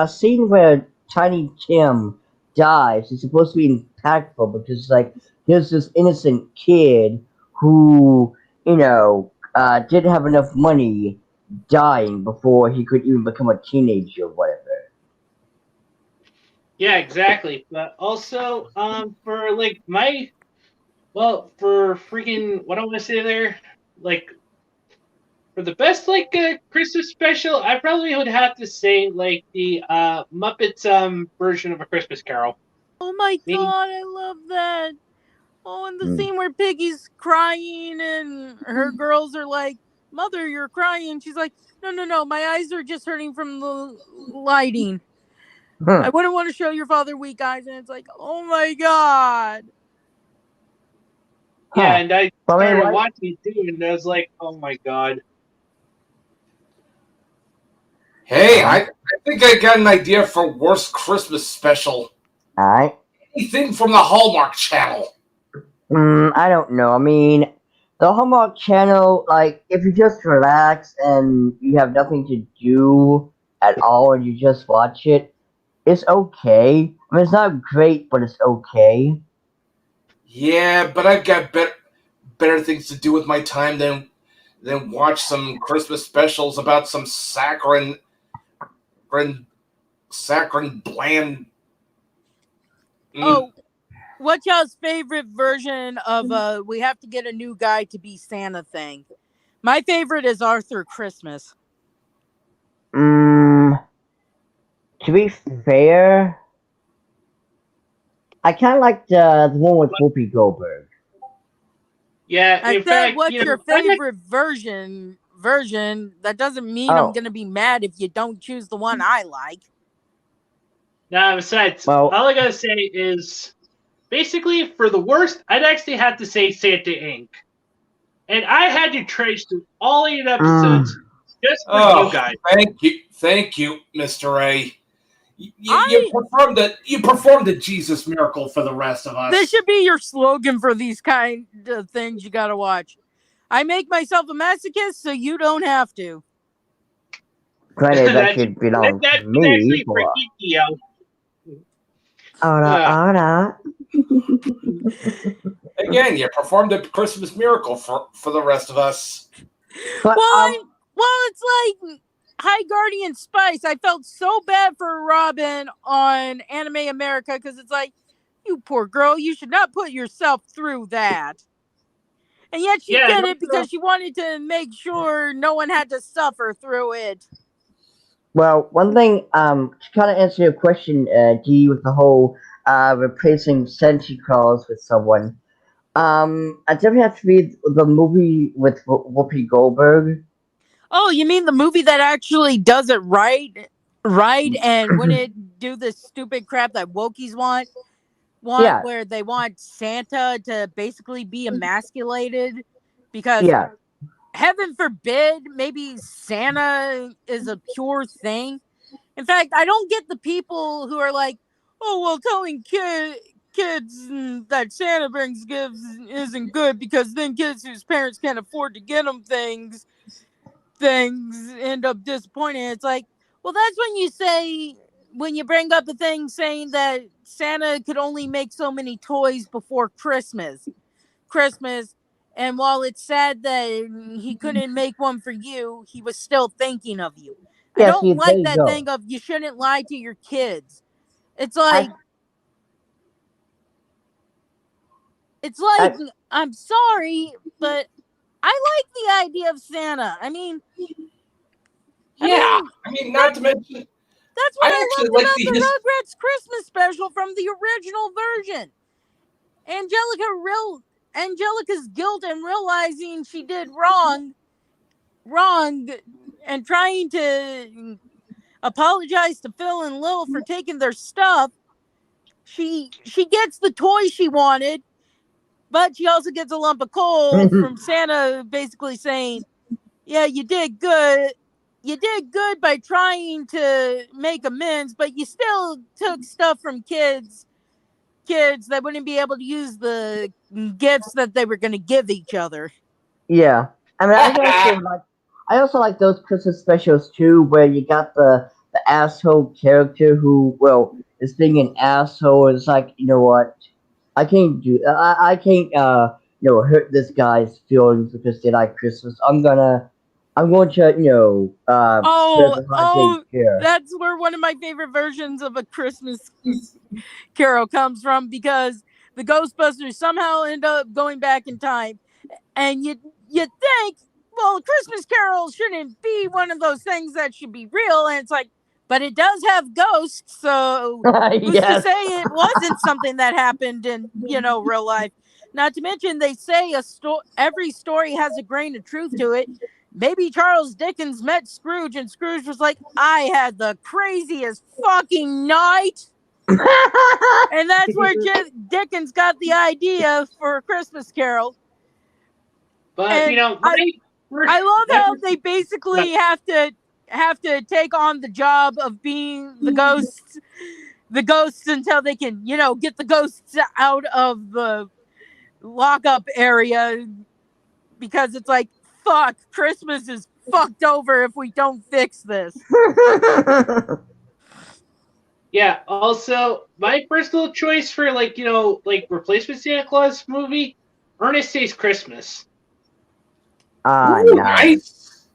scene where Tiny Tim dies is supposed to be impactful because like here's this innocent kid who didn't have enough money dying before he could even become a teenager or whatever. Yeah, exactly. But also, for like for freaking what I want to say there, like for the best Christmas special, I probably would have to say like the Muppets version of A Christmas Carol. Oh my Me, god, I love that. Oh, and the Mm. scene where Piggy's crying and her girls are like, Mother, you're crying. She's like, no, my eyes are just hurting from the lighting. I wouldn't want to show your father weak eyes. And it's like, oh my god. yeah, Huh. and I Well, I mean, started why- watching it too, and I was like, oh my god. Hey, I think I got an idea for worst Christmas special. all right. Anything from the Hallmark Channel. I don't know. I mean, the Hallmark Channel, like, if you just relax and you have nothing to do at all and you just watch it, it's okay. I mean, it's not great, but it's okay. Yeah, but I've got better things to do with my time than watch some Christmas specials about some saccharine bland. Oh, what's y'all's favorite version of we have to get a new guy to be Santa thing? My favorite is Arthur Christmas. To be fair, I kind of like the one with Whoopi Goldberg. Yeah, I in said, fact, what's your I like- favorite version? That doesn't mean I'm gonna be mad if you don't choose the one I like. Now, besides, Well- all I gotta say is, basically, for the worst, I'd actually have to say Santa Inc. And I had to trace through all 8 episodes just for you guys. Thank you, Mr. A. You performed a Jesus miracle for the rest of us. This should be your slogan for these kind of things you gotta watch. I make myself a masochist so you don't have to. Granted, that should belong to me. Actually for Kikio. Again, you performed a Christmas miracle for the rest of us. But, it's like High Guardian Spice. I felt so bad for Robin on Anime America because it's like, you poor girl, you should not put yourself through that. And yet she did it because she wanted to make sure no one had to suffer through it. well, one thing, to kind of answer your question, G, with the whole replacing Santa Claus with someone, I definitely have to read the movie with Whoopi Goldberg. Oh, you mean the movie that actually does it right, and wouldn't do this stupid crap that wokies want, Yeah. where they want Santa to basically be emasculated, because heaven forbid, maybe Santa is a pure thing. In fact, I don't get the people who are like, oh, well, telling kids that Santa brings gifts isn't good because then kids whose parents can't afford to get them things end up disappointed. It's like, well, that's when you bring up the thing saying that Santa could only make so many toys before Christmas. And while it's sad that he couldn't make one for you, he was still thinking of you. I don't like that thing of you shouldn't lie to your kids. It's like, I'm sorry, but I like the idea of Santa. I mean, not to mention, that's what I loved about the Rugrats Christmas special from the original version. Angelica's guilt and realizing she did wrong, and trying to apologize to Phil and Lil for taking their stuff. She gets the toy she wanted, but she also gets a lump of coal from Santa basically saying, yeah, you did good. You did good by trying to make amends, but you still took stuff from kids that wouldn't be able to use the gifts that they were going to give each other. Yeah, I mean, I also like those Christmas specials too, where you got the asshole character who, well, is being an asshole. It's like, you know what, I can't I can't hurt this guy's feelings because they like Christmas. I'm going to spread the holiday cheer. That's where one of my favorite versions of A Christmas Carol comes from, because the Ghostbusters somehow end up going back in time, and you think, well, A Christmas Carol shouldn't be one of those things that should be real, and it's like, but it does have ghosts, so who's to Yes. say it wasn't something that happened in real life? Not to mention, they say every story has a grain of truth to it. Maybe Charles Dickens met Scrooge, and Scrooge was like, I had the craziest fucking night. And that's where Dickens got the idea for A Christmas Carol. But and I love how they basically have to take on the job of being the ghosts until they can, get the ghosts out of the lockup area, because it's like, fuck, Christmas is fucked over if we don't fix this. Yeah, also, my personal choice for, replacement Santa Claus movie, Ernest Saves Christmas. Ah, Ooh, nice.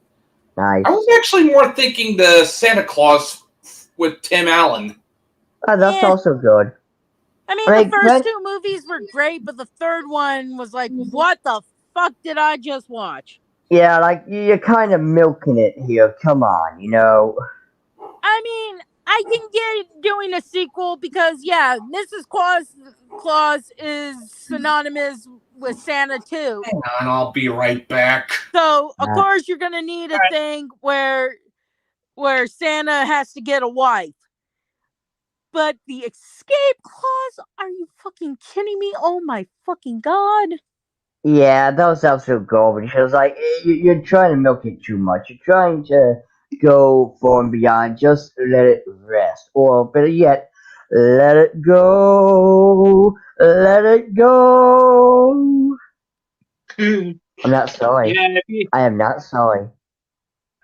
I was actually more thinking the Santa Claus with Tim Allen. That's also good. I mean, the first two movies were great, but the third one was like, what the fuck did I just watch? Yeah, like, you're kind of milking it here. Come on, I mean, I can get doing a sequel because, yeah, Mrs. Claus is synonymous with Santa too. Hang on, I'll be right back. So, of course, you're gonna need a thing where Santa has to get a wife. But the escape clause? Are you fucking kidding me? Oh my fucking god! Yeah, that was absolute garbage. I was like, you're trying to milk it too much. You're trying to go far and beyond. Just let it rest. Or better yet, let it go. Let it go. I'm not sorry. Yeah, I am not sorry.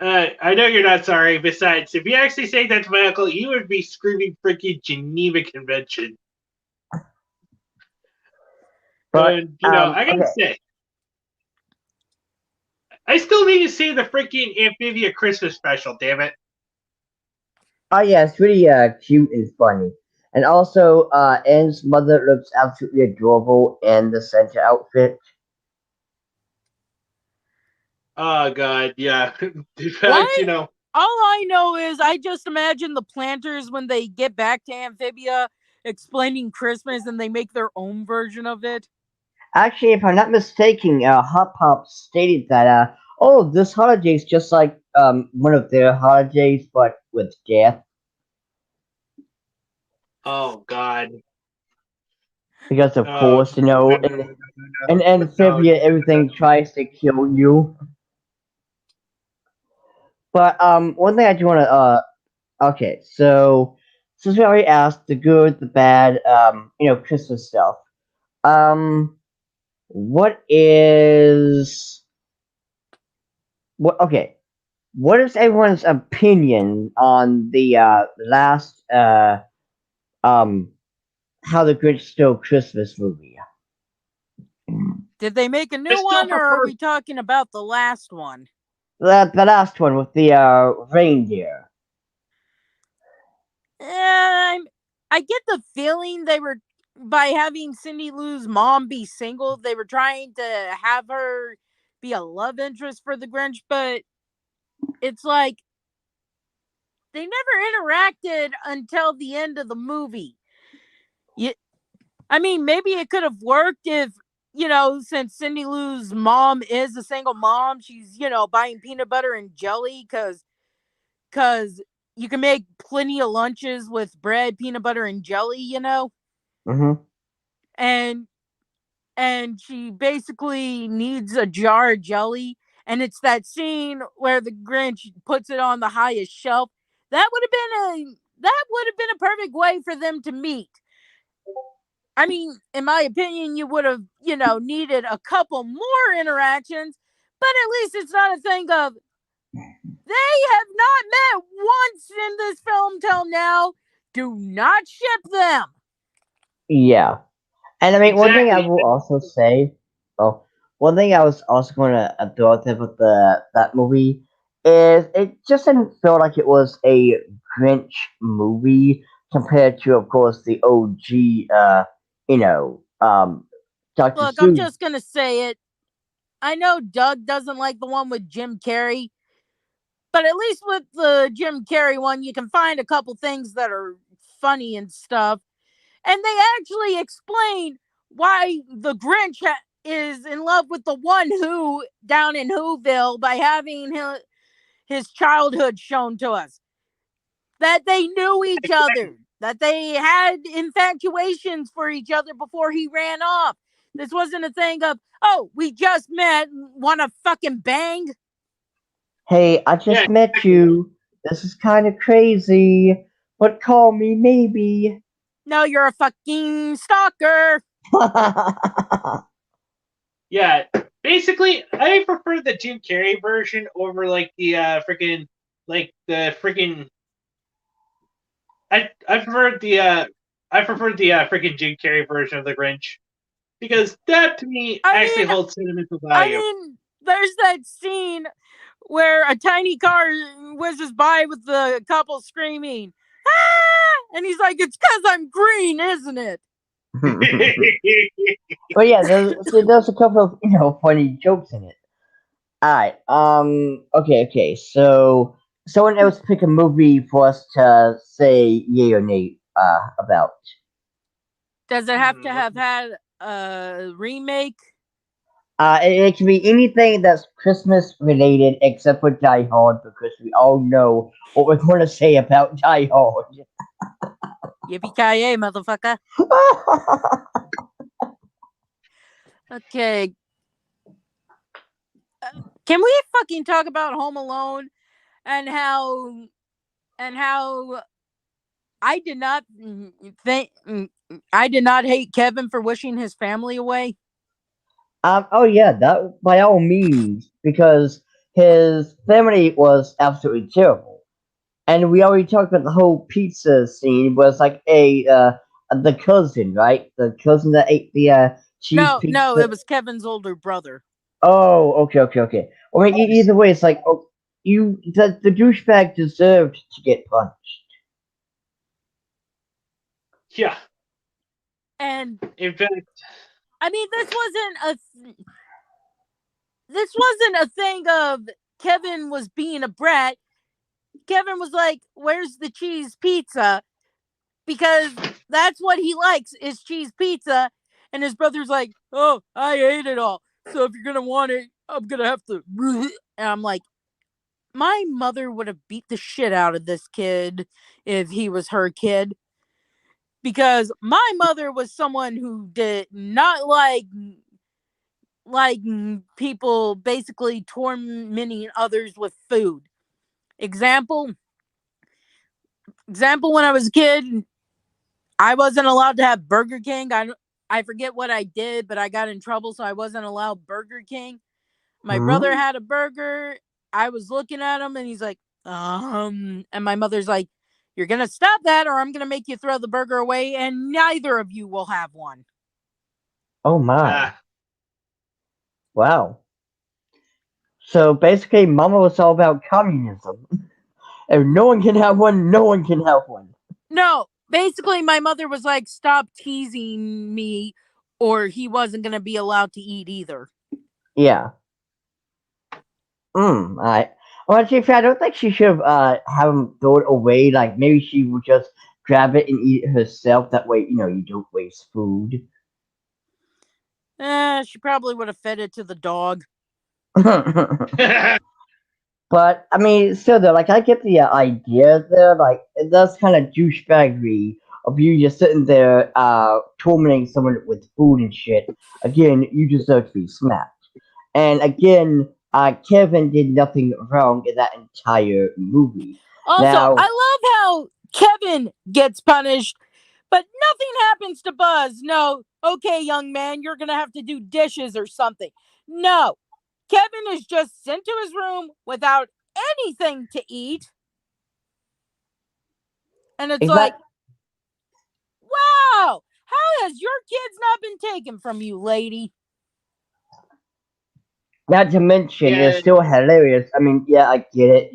I know you're not sorry. Besides, if you actually say that to my uncle, you would be screaming freaking Geneva Convention. But, I gotta say, I still need to see the freaking Amphibia Christmas special, damn it. Oh yeah, it's really cute and funny. And also, Anne's mother looks absolutely adorable in the Santa outfit. Oh god, yeah. What? All I know is I just imagine the planters when they get back to Amphibia explaining Christmas and they make their own version of it. Actually, if I'm not mistaken, Hot Pop stated that this holiday is just like one of their holidays, but with death. Oh god. Because of course, in Amphibia, everything tries to kill you. But one thing I do want to okay, so since we already asked the good, the bad, Christmas stuff, what is everyone's opinion on the last How the Grinch Stole Christmas movie? Did they make a new one, or are we talking about the last one? The last one with the reindeer. I get the feeling they were, by having Cindy Lou's mom be single, they were trying to have her be a love interest for the Grinch, but it's like they never interacted until the end of the movie. I mean, maybe it could have worked if, since Cindy Lou's mom is a single mom, she's, buying peanut butter and jelly because, you can make plenty of lunches with bread, peanut butter, and jelly, you know? Mm-hmm. And she basically needs a jar of jelly, and it's that scene where the Grinch puts it on the highest shelf. That would have been a perfect way for them to meet. I mean, in my opinion, you would have, needed a couple more interactions, but at least it's not a thing of they have not met once in this film till now. Do not ship them. Yeah. And I mean, one thing I Exactly. will also say, oh, one thing I was also going to throw out there with that movie is it just didn't feel like it was a Grinch movie compared to, of course, the OG, Dr. Look, I'm Seuss. just going to say it. I know Doug doesn't like the one with Jim Carrey, but at least with the Jim Carrey one, you can find a couple things that are funny and stuff. And they actually explain why the Grinch is in love with the one who down in Whoville by having his childhood shown to us. That they knew each other, that they had infatuations for each other before he ran off. This wasn't a thing of, oh, we just met, want to fucking bang. Hey, I just met you. This is kind of crazy, but call me maybe. No, you're a fucking stalker. Yeah, basically, I prefer the Jim Carrey version over like the freaking I preferred the freaking Jim Carrey version of the Grinch because that to me actually holds sentimental value. I mean, there's that scene where a tiny car whizzes by with the couple screaming, ah! And he's like, "It's because I'm green, isn't it?" But yeah, there's a couple of funny jokes in it. Alright, okay. So someone else pick a movie for us to say yay or nay about. Does it have to have had a remake? It can be anything that's Christmas related except for Die Hard because we all know what we're going to say about Die Hard. Yippee-ki-yay, motherfucker. Okay. Can we fucking talk about Home Alone and how I did not hate Kevin for wishing his family away? Oh yeah, that by all means, because his family was absolutely terrible. And we already talked about the whole pizza scene was like the cousin, right? The cousin that ate the cheese pizza. No, it was Kevin's older brother. Oh, okay. I mean, either way, it's like the douchebag deserved to get punched. Yeah. And in fact, I mean, this wasn't a thing of Kevin was being a brat. Kevin was like, "Where's the cheese pizza?" Because that's what he likes is cheese pizza. And his brother's like, "Oh, I ate it all. So if you're gonna want it, I'm gonna have to." And I'm like, my mother would have beat the shit out of this kid if he was her kid. Because my mother was someone who did not like people basically tormenting others with food. Example, when I was a kid, I wasn't allowed to have Burger King. I forget what I did, but I got in trouble, so I wasn't allowed Burger King. My brother had a burger. I was looking at him, and he's like, and my mother's like, "You're gonna stop that, or I'm gonna make you throw the burger away, and neither of you will have one." Oh my! Wow. So basically, Mama was all about communism. If no one can have one, no one can have one. No, basically, my mother was like, "Stop teasing me," or he wasn't gonna be allowed to eat either. Yeah. I I don't think she should have him throw it away. Like maybe she would just grab it and eat it herself. That way, you don't waste food. She probably would have fed it to the dog. But I mean, still though, like I get the idea there. Like that's kind of douchebaggery of you just sitting there, tormenting someone with food and shit. Again, you deserve to be smacked. And again, Kevin did nothing wrong in that entire movie. Also, Now, I love how Kevin gets punished, but nothing happens to Buzz. No, okay, young man, you're gonna have to do dishes or something. No, Kevin is just sent to his room without anything to eat. And it's like, wow, how has your kids not been taken from you, lady? not to mention, Yeah. it's still hilarious. I mean, yeah, I get it,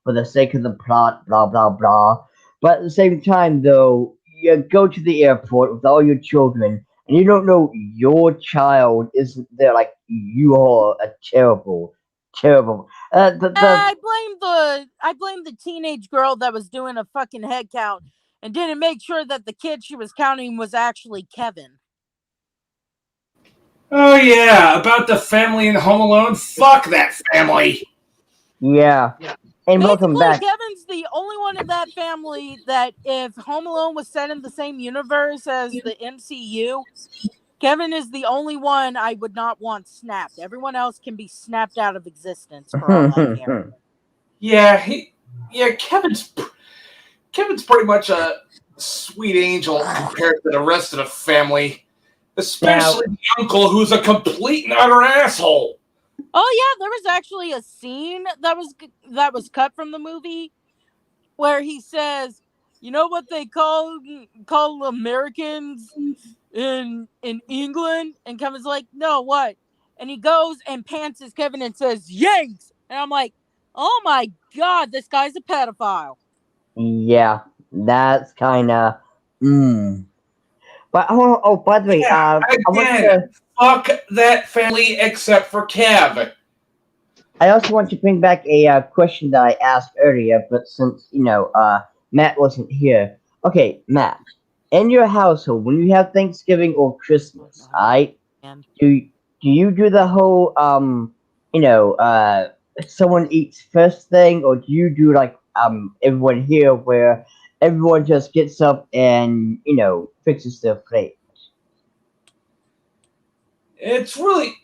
for the sake of the plot, blah, blah, blah. But at the same time, though, you go to the airport with all your children, and you don't know your child isn't there. Like, you are a terrible, terrible. I blame the teenage girl that was doing a fucking head count and didn't make sure that the kid she was counting was actually Kevin. Oh yeah, about the family in Home Alone. Fuck that family. Yeah. And welcome Basically, back. Kevin's the only one in that family that if Home Alone was set in the same universe as the MCU, Kevin is the only one I would not want snapped. Everyone else can be snapped out of existence for all I care. Yeah, Kevin's pretty much a sweet angel compared to the rest of the family, especially the uncle who's a complete and utter asshole. Oh yeah, there was actually a scene that was cut from the movie where he says, "You know what they call Americans in England?" And Kevin's like, "No, what?" And he goes and pants his Kevin and says, "Yanks." And I'm like, "Oh my god, this guy's a pedophile." Yeah, that's kind of. But by the way, I want to. Fuck that family except for Kev. I also want to bring back a question that I asked earlier, but since Matt wasn't here. Okay, Matt, in your household, when you have Thanksgiving or Christmas, do you do the whole someone eats first thing, or do you do like everyone here where everyone just gets up and fixes their plate? It's really,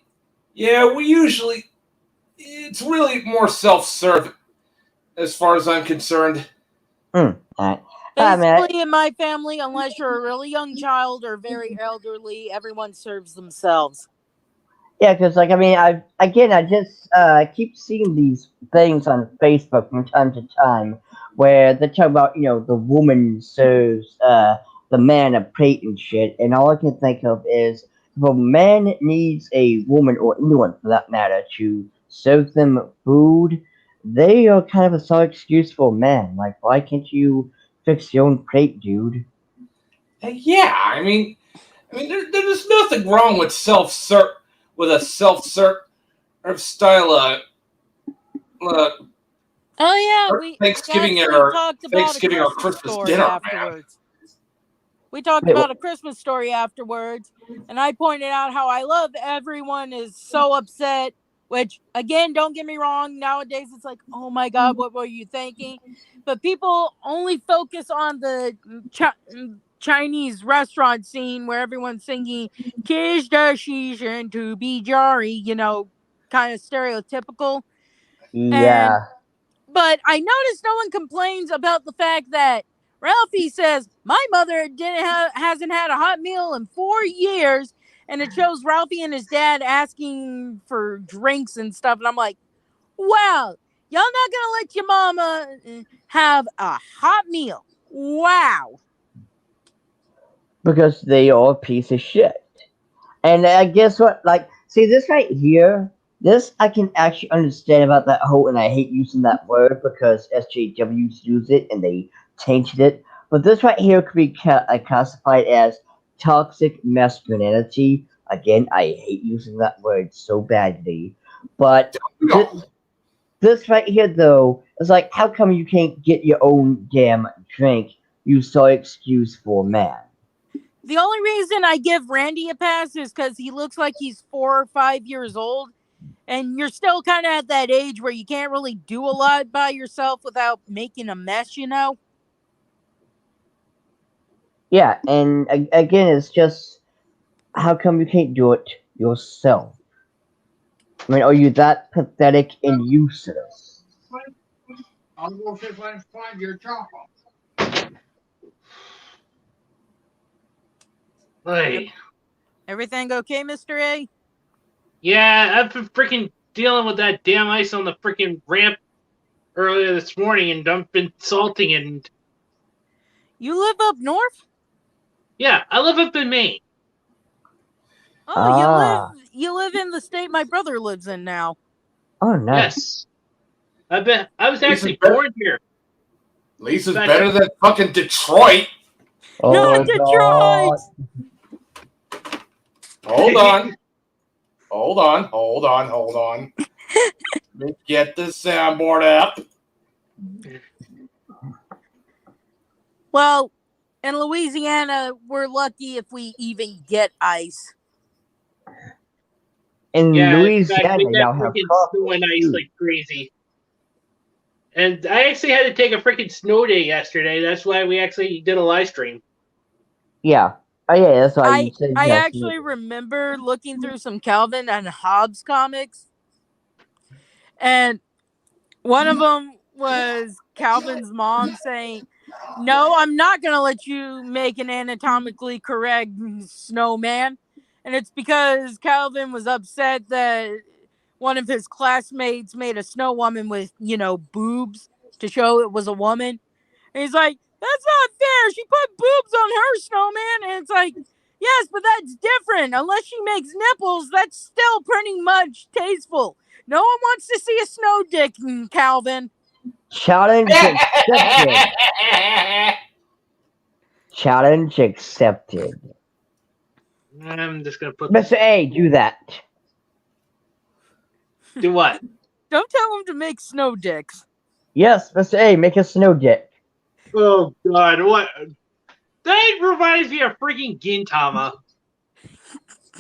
it's really more self-serve as far as I'm concerned. Basically, in my family, unless you're a really young child or very elderly, everyone serves themselves. Yeah, because I just keep seeing these things on Facebook from time to time where they talk about the woman serves the man a plate and shit, and all I can think of is if a man needs a woman or anyone for that matter to serve them food, they are kind of a solid excuse for a man. Like, why can't you fix your own plate, dude? Yeah, I mean, there's nothing wrong with a self-serve style. Oh yeah, we Thanksgiving or Christmas dinner afterwards. We talked about a Christmas story afterwards, and I pointed out how I love everyone is so upset. Which again, don't get me wrong. Nowadays, it's like, oh my god, what were you thinking? But people only focus on the Chinese restaurant scene where everyone's singing "Kiss the season to be jolly," kind of stereotypical. Yeah. But I noticed no one complains about the fact that Ralphie says my mother hasn't had a hot meal in 4 years, and it shows Ralphie and his dad asking for drinks and stuff, and I'm like, wow, y'all not gonna let your mama have a hot meal? Wow. Because they are a piece of shit. And I guess what? Like, see this right here. This I can actually understand about that whole, and I hate using that word because SJWs use it and they tainted it. But this right here could be classified as toxic masculinity. Again, I hate using that word so badly. But this right here, though, is like, how come you can't get your own damn drink? You saw excuse for a man. The only reason I give Randy a pass is because he looks like he's 4 or 5 years old. And you're still kind of at that age where you can't really do a lot by yourself without making a mess, you know? Yeah, and again, it's just how come you can't do it yourself? I mean, are you that pathetic and useless? I'll go see if I can find your chocolate. Hey. Everything okay, Mr. A? Yeah, I've been freaking dealing with that damn ice on the freaking ramp earlier this morning, and I've been salting and... You live up north? Yeah, I live up in Maine. Oh, you live in the state my brother lives in now. Oh, nice. Yes. I was actually born here. At least it's better than fucking Detroit. Oh, Not Detroit! Hold on. Hold on. Let me get the soundboard up. Well, in Louisiana, we're lucky if we even get ice. In Louisiana, in fact, we y'all got have freaking snow and ice like crazy. And I actually had to take a freaking snow day yesterday. That's why we actually did a live stream. Yeah. Oh, yeah, that's why you said I actually remember looking through some Calvin and Hobbes comics. And one of them was Calvin's mom saying, "No, I'm not going to let you make an anatomically correct snowman." And it's because Calvin was upset that one of his classmates made a snow woman with, boobs to show it was a woman. And he's like, "That's not fair. She put boobs on her snowman." And it's like, yes, but that's different. Unless she makes nipples, that's still pretty much tasteful. No one wants to see a snow dick, Calvin. Challenge accepted. Challenge accepted. I'm just going to put... Mr. A, do that. Do what? Don't tell him to make snow dicks. Yes, Mr. A, make a snow dick. Oh, God. What? That reminds me of freaking Gintama.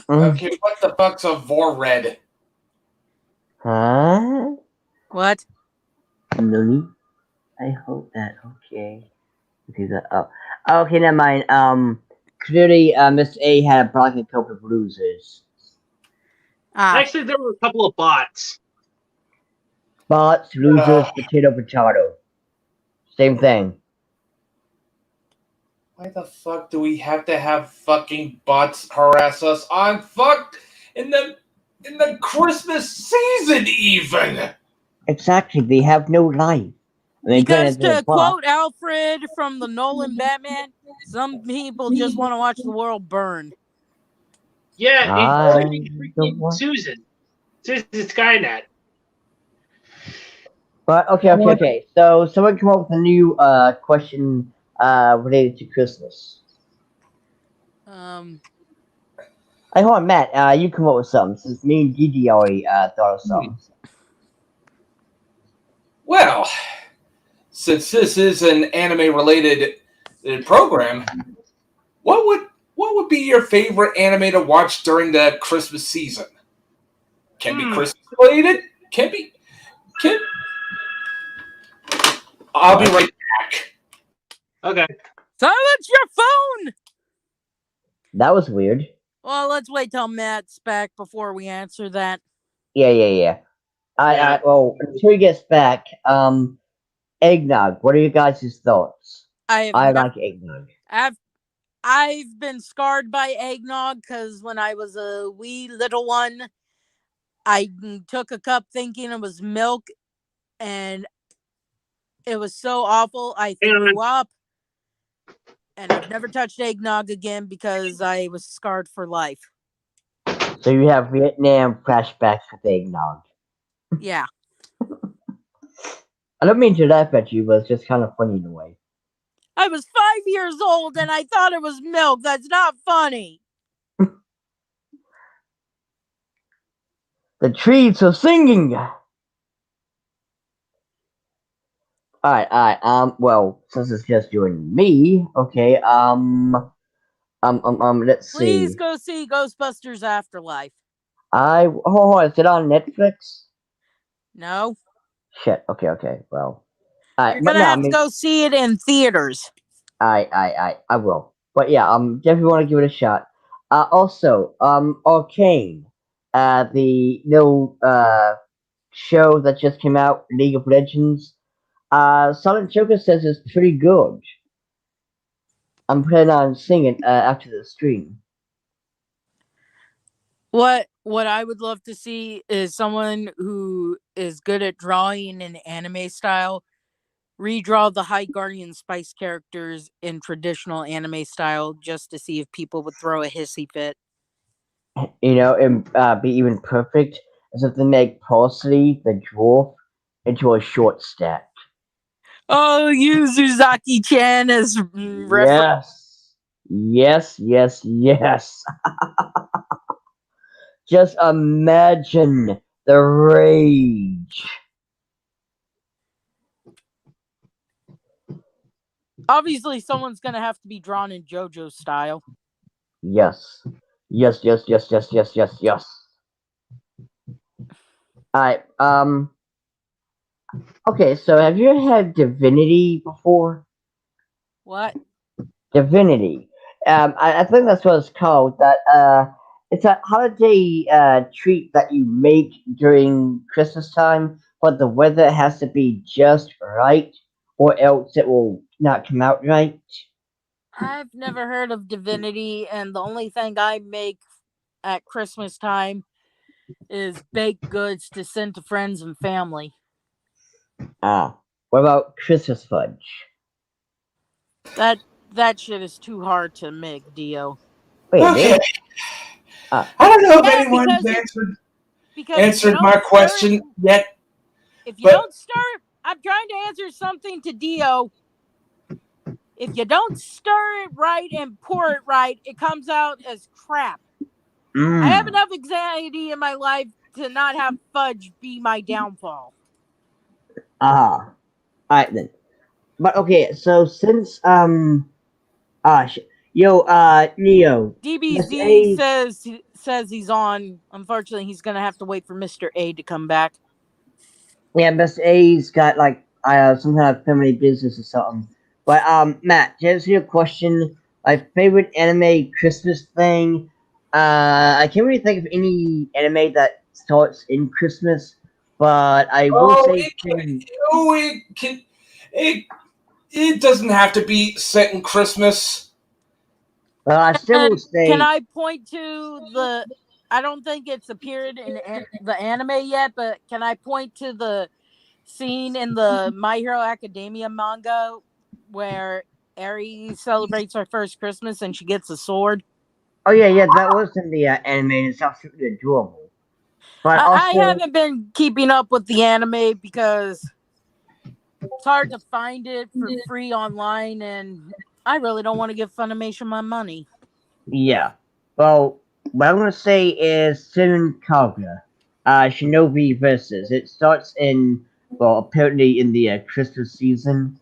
Okay, what the fuck's a Vorred? Huh? What? Lily? I hope that. Okay. Okay, never mind. Clearly, Mr. A had probably a couple of losers. Actually, there were a couple of bots. Bots, losers, potato. Same thing. Why the fuck do we have to have fucking bots harass us on in the Christmas season even? Exactly, they have no life. Because to quote Alfred from the Nolan Batman, some people just want to watch the world burn. Yeah, including Susan Skynet. But okay. So someone come up with a new question related to Christmas. Hey, hold on, Matt. You come up with something since me and Didi already thought of something. Well, since this is an anime-related program, what would be your favorite anime to watch during the Christmas season? Can be Christmas-related. I'll be right back. Okay. Silence your phone! That was weird. Well, let's wait till Matt's back before we answer that. Yeah. Well, until he gets back, eggnog. What are you guys' thoughts? I like eggnog. I've been scarred by eggnog because when I was a wee little one, I took a cup thinking it was milk, and it was so awful. I threw up, and I've never touched eggnog again because I was scarred for life. So you have Vietnam flashbacks with eggnog. Yeah. I don't mean to laugh at you, but it's just kind of funny in a way. I was 5 years old and I thought it was milk. That's not funny. The trees are singing. Alright. Well, since it's just you and me, okay. Let's see. Please go see Ghostbusters Afterlife. Is it on Netflix? No, Shit. Okay. Well, you're but gonna no, I have to mean, go see it in theaters. I will. But yeah, definitely want to give it a shot. Also, Arcane, the new show that just came out, League of Legends. Silent Joker says it's pretty good. I'm planning on seeing it after the stream. What I would love to see is someone who is good at drawing in anime style redraw the High Guardian Spice characters in traditional anime style just to see if people would throw a hissy fit. And be even perfect as if they make Parsley the dwarf into a short stack. Oh, use Uzaki-chan as reference. Yes. Just imagine the rage. Obviously, someone's gonna have to be drawn in JoJo style. Yes. Alright, okay, so have you ever had Divinity before? What? Divinity. I think that's what it's called. It's a holiday treat that you make during Christmas time, but the weather has to be just right, or else it will not come out right. I've never heard of Divinity, and the only thing I make at Christmas time is baked goods to send to friends and family. What about Christmas fudge? That shit is too hard to make, Dio. Wait, Okay. really? I don't know if Yeah, anyone's because answered my question yet. If you but don't stir, I'm trying to answer something to Dio. If you don't stir it right and pour it right, it comes out as crap. I have enough anxiety in my life to not have fudge be my downfall. Alright then. But okay, so since Neo, Miss DBZ A, says he's on. Unfortunately, he's gonna have to wait for Mr. A to come back. yeah, Miss A's got like some kind of family business or something. But Matt, to answer your question, my favorite anime Christmas thing, I can't really think of any anime that starts in Christmas, but I will say it doesn't have to be set in Christmas. well, I still will Can say I point to the? I don't think it's appeared in the anime yet, but can I point to the scene in the My Hero Academia manga where Eri celebrates her first Christmas and she gets a sword? oh yeah, that was in the anime, and it's absolutely adorable. But I also, haven't been keeping up with the anime because it's hard to find it for free online, and I really don't want to give Funimation my money. yeah. Well, what I'm gonna say is Seven Kaga, Shinobi Versus. It starts in apparently in the Christmas season.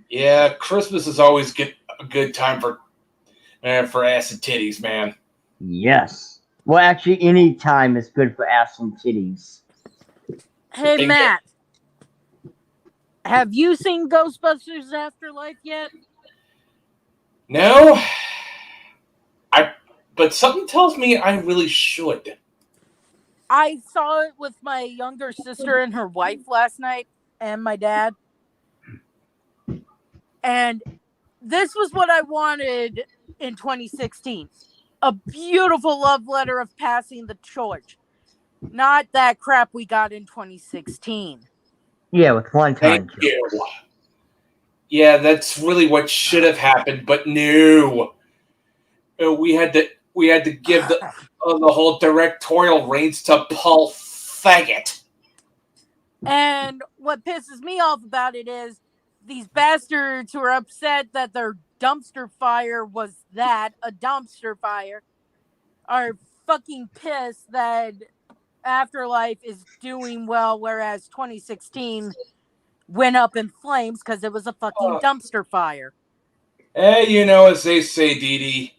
Yeah, Christmas is always a good time for ass and titties, man. Yes. Well, actually, any time is good for ass and titties. Hey, Matt, have you seen Ghostbusters Afterlife yet? No, but something tells me I really should. I saw it with my younger sister and her wife last night, and my dad. And this was what I wanted in 2016. A beautiful love letter of passing the torch. Not that crap we got in 2016. Yeah, with one time. Thank you. Yeah, that's really what should have happened, but no. We had to give the whole directorial reins to Paul Faggot. And what pisses me off about it is these bastards who are upset that their dumpster fire was a dumpster fire, are fucking pissed that Afterlife is doing well, whereas 2016 went up in flames because it was a fucking dumpster fire. Hey, as they say, Dee Dee,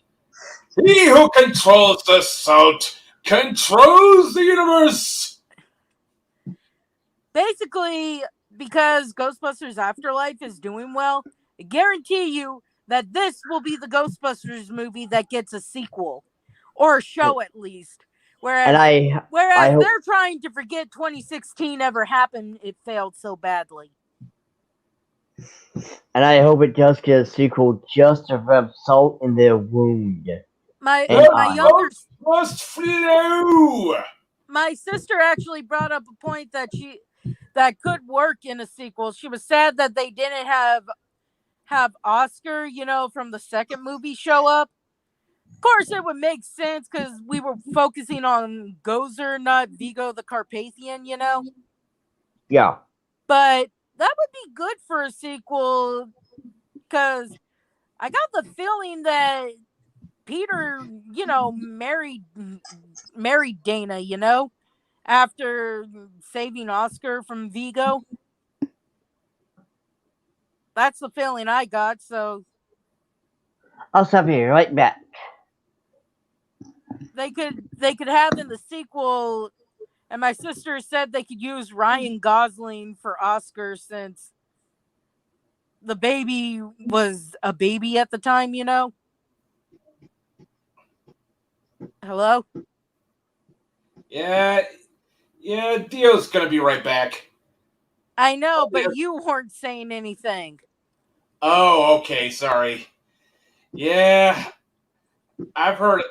He who controls the salt controls the universe. Basically, because Ghostbusters Afterlife is doing well, I guarantee you that this will be the Ghostbusters movie that gets a sequel or a show at least. Whereas I hope, they're trying to forget 2016 ever happened, it failed so badly. and I hope it does get a sequel just to rub salt in their wound. My And younger must flow. My sister actually brought up a point that could work in a sequel. She was sad that they didn't have Oscar, from the second movie show up. Of course, it would make sense because we were focusing on Gozer, not Vigo the Carpathian, Yeah. But that would be good for a sequel because I got the feeling that Peter, married Dana, after saving Oscar from Vigo. That's the feeling I got, so I'll stop you right back. they could have in the sequel, and my sister said they could use Ryan Gosling for Oscar since the baby was a baby at the time, Hello? Yeah, Dio's gonna be right back. I know, but you weren't saying anything. Oh, okay, sorry. Yeah, I've heard.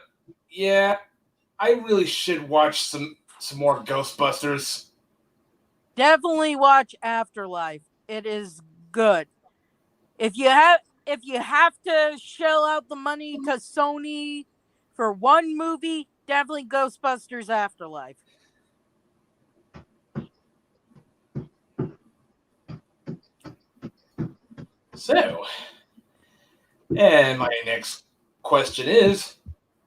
Yeah, I really should watch some more Ghostbusters. Definitely watch Afterlife. It is good. If you have to shell out the money to Sony for one movie, definitely Ghostbusters Afterlife. So, and my next question is,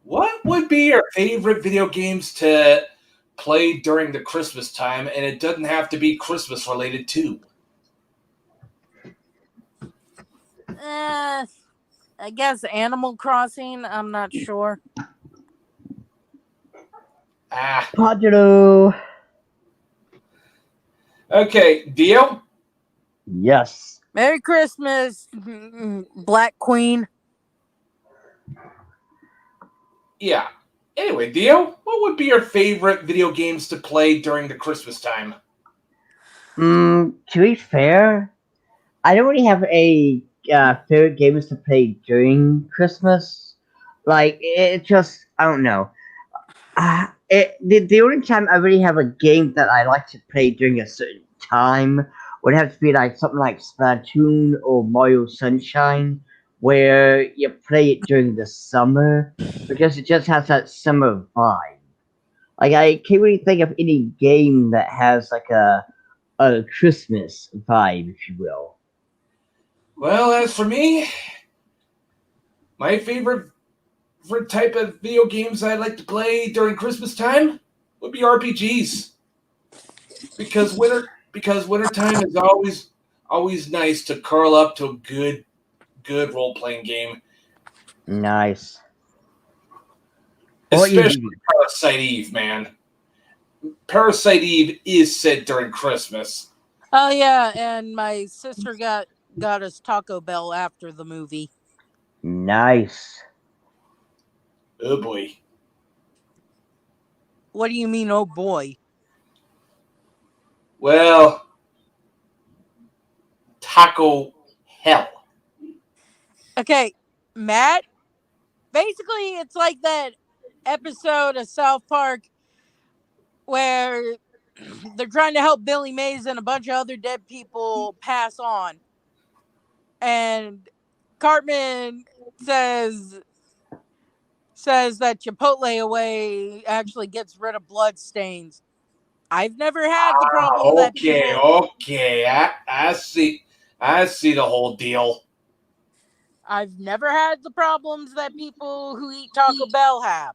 what would be your favorite video games to play during the Christmas time? And it doesn't have to be Christmas related too. I guess Animal Crossing. I'm not sure. Padoru. Okay, Dio? Yes. Merry Christmas, Black Queen. Yeah. Anyway, Dio, what would be your favorite video games to play during the Christmas time? To be fair, I don't really have a favorite games to play during Christmas. Like, it just, I don't know. The only time I really have a game that I like to play during a certain time would have to be like something like Splatoon or Mario Sunshine, where you play it during the summer because it just has that summer vibe. Like, I can't really think of any game that has like a Christmas vibe, if you will. Well, as for me, my favorite type of video games I like to play during Christmas time would be RPGs. Because wintertime is always nice to curl up to a good role playing game. Nice. Especially Parasite Eve, man. Parasite Eve is set during Christmas. Oh yeah, and my sister got us Taco Bell after the movie. Nice. Oh boy. What do you mean, oh boy? Well, Taco Hell. Okay, Matt. Basically, it's like that episode of South Park where they're trying to help Billy Mays and a bunch of other dead people pass on. And Cartman says that Chipotle away actually gets rid of blood stains. I've never had the problem that people... Okay. I see the whole deal. I've never had the problems that people who eat Taco Bell have.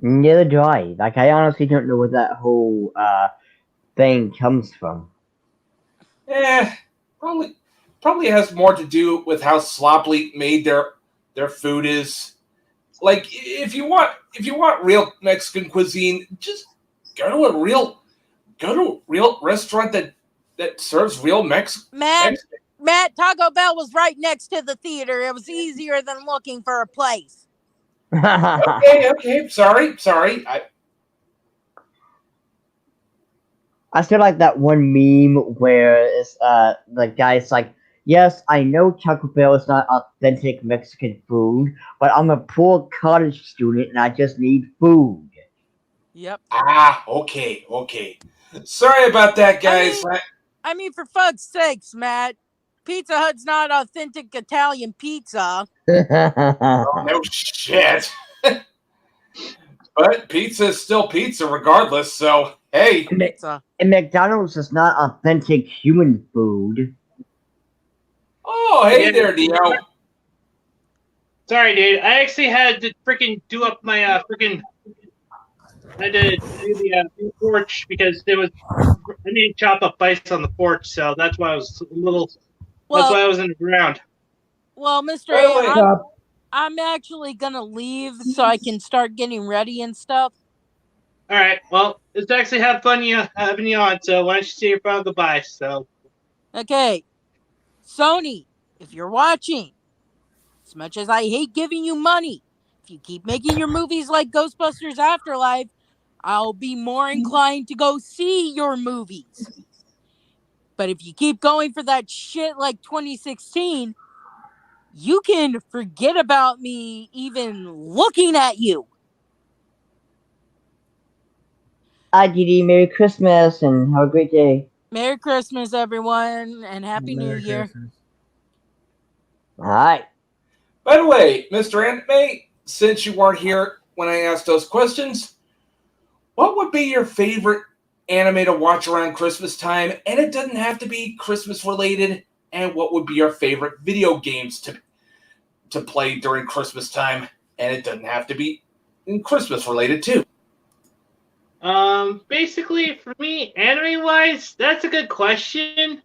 Neither do I. Like, I honestly don't know where that whole thing comes from. Probably has more to do with how sloppily made their food is. Like if you want real Mexican cuisine, just go to a real restaurant that serves real Mexican. Matt, Taco Bell was right next to the theater. It was easier than looking for a place. Okay. Sorry. I feel like that one meme where it's the guy's like, yes, I know Taco Bell is not authentic Mexican food, but I'm a poor college student and I just need food. Yep. Okay. Sorry about that, guys. I mean, for fuck's sakes, Matt. Pizza Hut's not authentic Italian pizza. Oh, no shit. But pizza is still pizza regardless, so hey. Pizza. And McDonald's is not authentic human food. Oh, hey there, Dio. Sorry, dude. I actually had to freaking do up my I had to do the porch because I need to chop up ice on the porch, so that's why I was a little. That's why I was in the ground. Well, Mr. A, I'm actually gonna leave so I can start getting ready and stuff. All right. Well, it's actually having you on. So why don't you say your final goodbye? So. Okay, Sony, if you're watching, as much as I hate giving you money, if you keep making your movies like Ghostbusters Afterlife, I'll be more inclined to go see your movies. But if you keep going for that shit like 2016, you can forget about me even looking at you. Hi, Didi. Merry Christmas and have a great day. Merry Christmas, everyone, and Happy New Year. All right. By the way, Mr. Anime, since you weren't here when I asked those questions, what would be your favorite anime to watch around Christmas time? And it doesn't have to be Christmas related. And what would be your favorite video games to play during Christmas time? And it doesn't have to be Christmas related too. Basically, for me, anime-wise, that's a good question.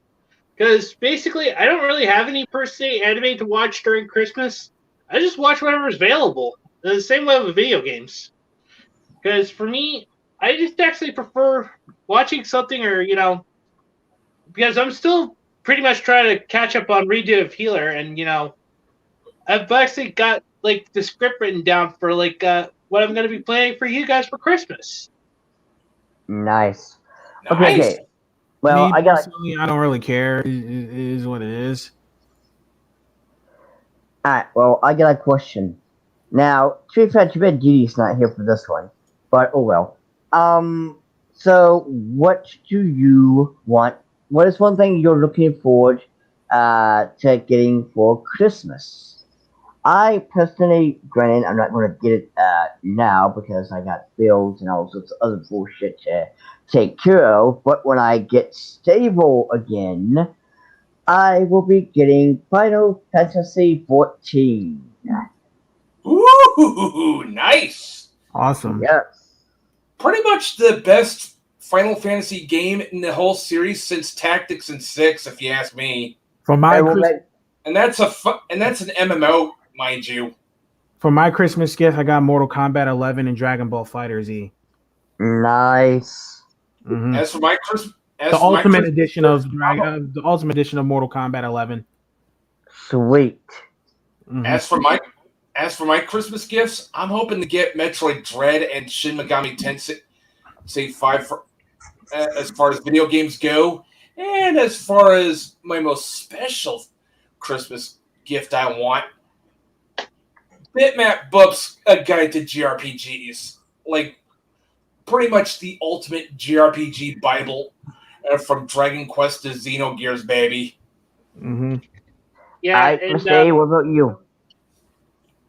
Because basically, I don't really have any per se anime to watch during Christmas. I just watch whatever's available. The same way with video games. Because for me, I just actually prefer watching something because I'm still pretty much trying to catch up on Redo of Healer, and I've actually got like the script written down for what I'm going to be playing for you guys for Christmas. Nice. Okay. Well, I don't really care. It is what it is. Alright, well, I got a question. Now, to be fair, Didi's not here for this one, but oh well. So what do you want? What is one thing you're looking forward to getting for Christmas? I personally, granted, I'm not going to get it now because I got bills and all sorts of other bullshit to take care of. But when I get stable again, I will be getting Final Fantasy 14. Ooh, nice! Awesome. Yes. Pretty much the best Final Fantasy game in the whole series since Tactics and 6, if you ask me. And that's an MMO, mind you. For my Christmas gift, I got Mortal Kombat 11 and Dragon Ball FighterZ. Nice. Mm-hmm. As for my Christmas, the ultimate edition of Mortal Kombat 11. Sweet. Mm-hmm. As for my Christmas gifts, I'm hoping to get Metroid Dread and Shin Megami Tensei 5 as far as video games go, and as far as my most special Christmas gift I want, Bitmap Bub's A Guide to JRPGs. Like, pretty much the ultimate JRPG Bible from Dragon Quest to Xenogears, baby. Mm-hmm. Yeah, what about you?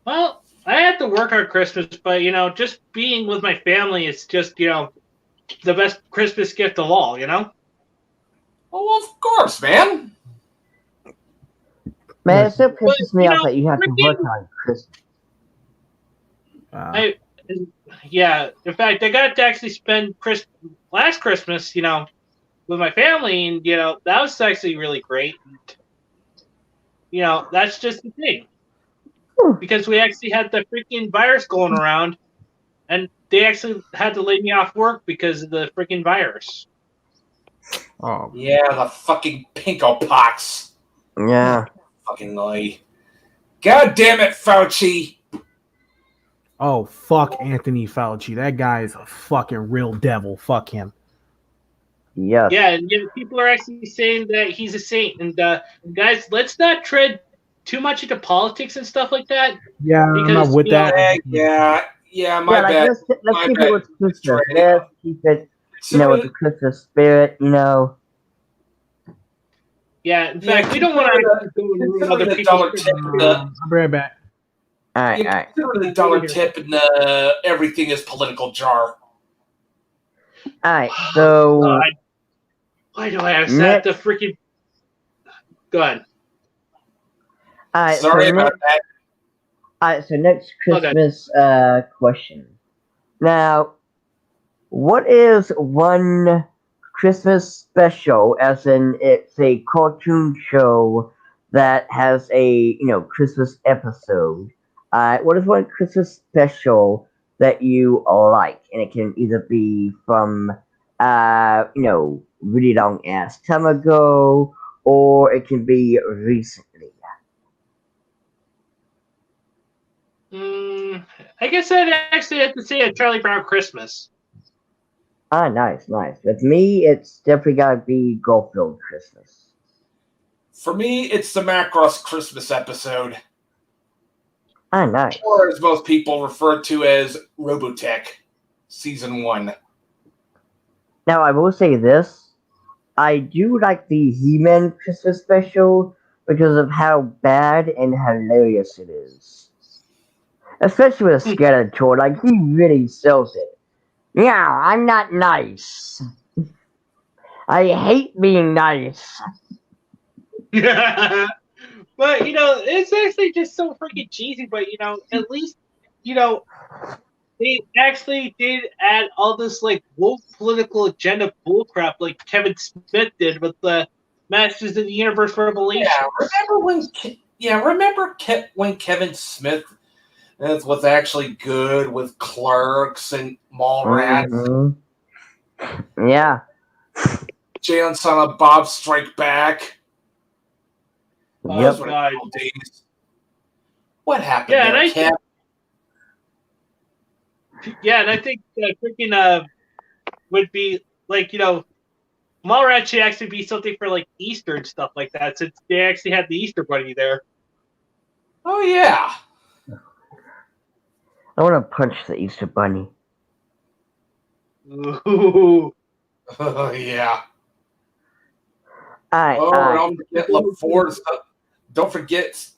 Well, I have to work on Christmas, but just being with my family is just the best Christmas gift of all. Oh, of course, man. Man, it still pisses me off that you have to work on Christmas. In fact, I got to actually spend last Christmas, with my family, and that was actually really great. And, that's just the thing. because we actually had the freaking virus going around, and they actually had to lay me off work because of the freaking virus. Oh, Yeah, the fucking pinko pox. Yeah. Fucking lie. God damn it, Fauci. oh, fuck Anthony Fauci. That guy is a fucking real devil. Fuck him. Yes. Yeah, and people are actually saying that he's a saint. And guys, let's not tread too much into politics and stuff like that. Yeah, I'm not Because, with that. My like, bad. let's keep it with Christmas. Right. Let's keep it, with the Christmas spirit, Yeah, in fact, we don't want to go and ruin other people's Christmas. I'll be right back. All right. Consider the dollar tip and everything is political jar. All right. So. God. Why do I have set the freaking... Go ahead. All right. Sorry about that. All right. So next Christmas question. Now, what is one Christmas special, as in it's a cartoon show that has a Christmas episode? What is one Christmas special that you like? And it can either be from really long ass time ago, or it can be recently. I guess I'd actually have to say a Charlie Brown Christmas. Ah, nice. With me, it's definitely gotta be Garfield Christmas. For me, it's the Macross Christmas episode. Ah, nice. Or as most people refer to as Robotech, Season 1. Now, I will say this. I do like the He-Man Christmas special because of how bad and hilarious it is. Especially with Skeletor, like, he really sells it. Yeah, I'm not nice. I hate being nice. But, it's actually just so freaking cheesy, but, at least, they actually did add all this, like, woke political agenda bullcrap like Kevin Smith did with the Masters of the Universe Revelation. Remember when Kevin Smith was actually good with Clerks and Mallrats? Mm-hmm. Yeah. Jay and Silent Bob Strike Back. Yep. Those were cool days. What happened Yeah, there, Kev? Yeah, and I think freaking would be like, Mallrats should actually be something for like Easter and stuff like that, since they actually had the Easter Bunny there. Oh yeah. I want to punch the Easter Bunny. Ooh. Oh yeah. Don't forget LaFours. Don't forget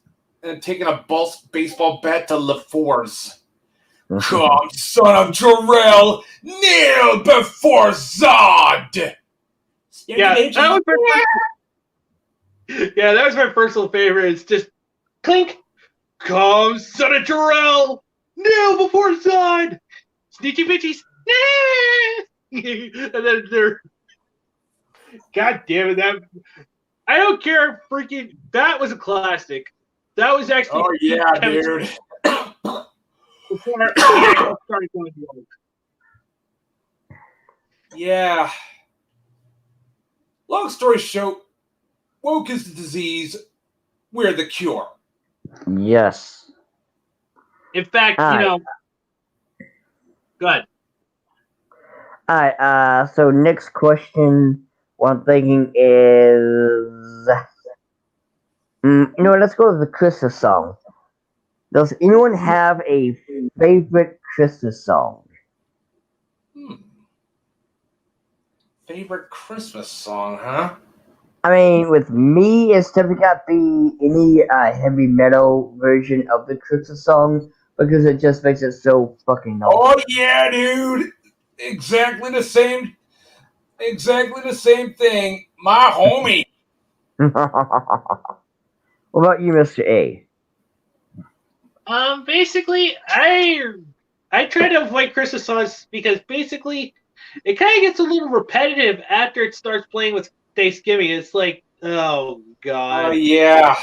taking a baseball bat to LaFours. Come, son of Jor-El, kneel before Zod! Yeah, that was my personal favorite. It's just clink, come, son of Jor-El, kneel before Zod, sneaky bitches, and then they're, God damn it, I don't care, freaking, that was a classic. That was actually. Oh yeah, dude. Before I started going woke. Yeah. Long story short, woke is the disease. We're the cure. Yes. In fact, go ahead. Alright, so next question, what I'm thinking is... let's go with the Christmas song. Does anyone have a favorite Christmas song? Favorite Christmas song, huh? I mean, with me, it's definitely got to be any heavy metal version of the Christmas song, because it just makes it so fucking awesome. Oh yeah, dude! Exactly the same thing. My homie. What about you, Mr. A? Basically, I try to avoid Christmas songs because basically it kind of gets a little repetitive after it starts playing with Thanksgiving. It's like, oh god. Oh yeah,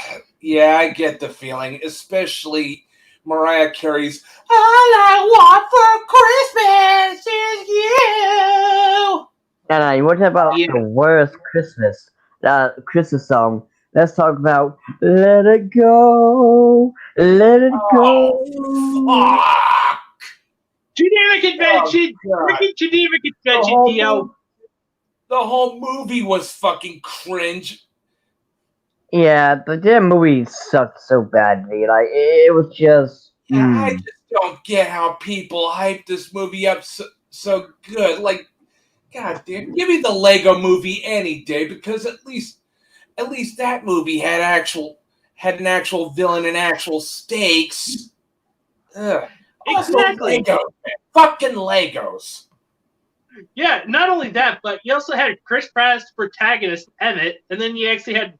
I get the feeling, especially Mariah Carey's "All I Want for Christmas Is You." No, you want to talk about Yeah. the worst Christmas song? Let's talk about "Let It Go, Let It Go." Fuck! Geneva Convention! Freaking Geneva Convention, Dio! The whole movie was fucking cringe. Yeah, the damn movie sucked so badly. Like it was just. I just don't get how people hype this movie up so good. Like, goddamn, give me the Lego Movie any day, because at least that movie had an actual villain and actual stakes. Ugh. Exactly. Also, Legos, man. Fucking Legos. Yeah, not only that, but you also had Chris Pratt's protagonist, Emmett, and then you actually had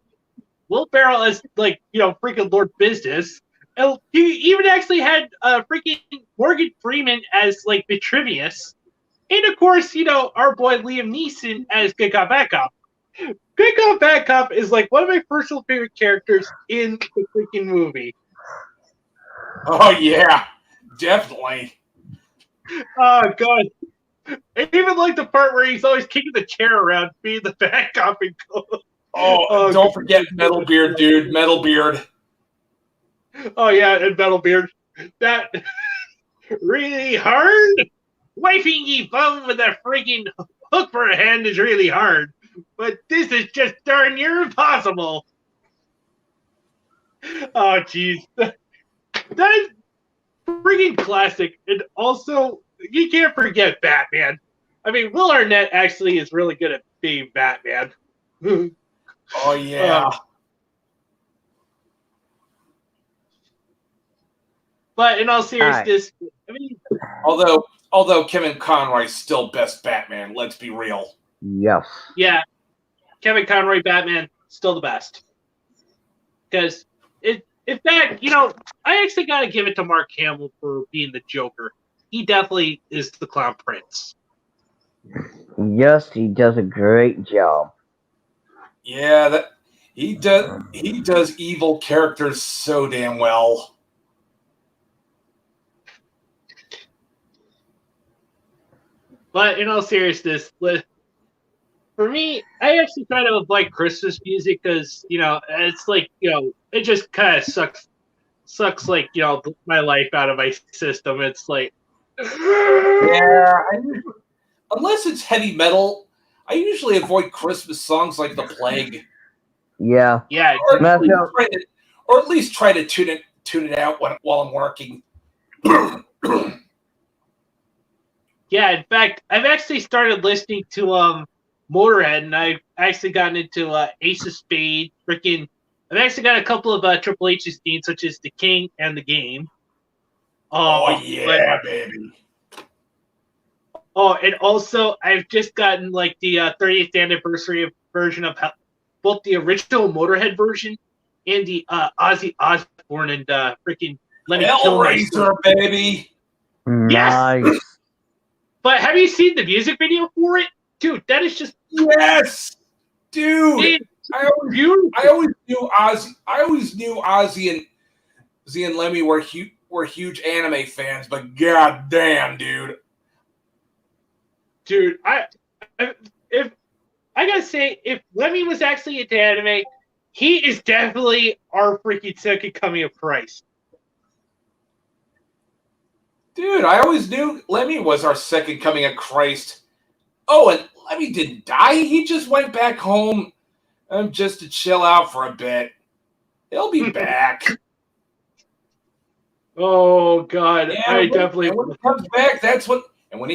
Will Ferrell as, like, freaking Lord Business. And you even actually had freaking Morgan Freeman as, like, Vitruvius. And, of course, our boy Liam Neeson as Good Cop, Bad Cop. Good Cop, Bad Cop is, like, one of my personal favorite characters in the freaking movie. Oh, yeah. Definitely. Oh, God. I even like the part where he's always kicking the chair around, being the bad cop and Oh, don't forget Metalbeard, dude. Metalbeard. Oh, yeah, and Metalbeard. That really hard? Wiping ye bum with a freaking hook for a hand is really hard. But this is just darn near impossible. Oh, jeez. That is freaking classic. And also, you can't forget Batman. I mean, Will Arnett actually is really good at being Batman. Oh, yeah. But in all seriousness, I mean, although Kevin Conroy's still best Batman, let's be real. Yes. Yeah, Kevin Conroy Batman still the best. Because in fact, I actually got to give it to Mark Hamill for being the Joker. He definitely is the Clown Prince. Yes, he does a great job. Yeah, he does evil characters so damn well. But in all seriousness, for me, I actually kind of like Christmas music because it's like it just kind of sucks like my life out of my system. It's like Yeah, unless it's heavy metal, I usually avoid Christmas songs like the plague. Yeah. Yeah, or at least try to tune it out while I'm working. Yeah, in fact, I've actually started listening to Motorhead, and I've actually gotten into Ace of Spades. I've actually got a couple of Triple H's themes, such as The King and The Game. Oh yeah, baby. Oh, and also I've just gotten like the 30th anniversary version of both the original Motorhead version and the Ozzy Osbourne and freaking Lemmy Hellraiser, baby. Nice. Yes. But have you seen the music video for it, dude? That is just yes, dude. I always knew Ozzy. I always knew Ozzy and Lemmy were huge anime fans, but goddamn, dude. Dude, if I gotta say, if Lemmy was actually into anime, he is definitely our freaking second coming of Christ. Dude, I always knew Lemmy was our second coming of Christ. Oh, and Lemmy didn't die. He just went back home just to chill out for a bit. He'll be back. Oh God, yeah, I definitely. When he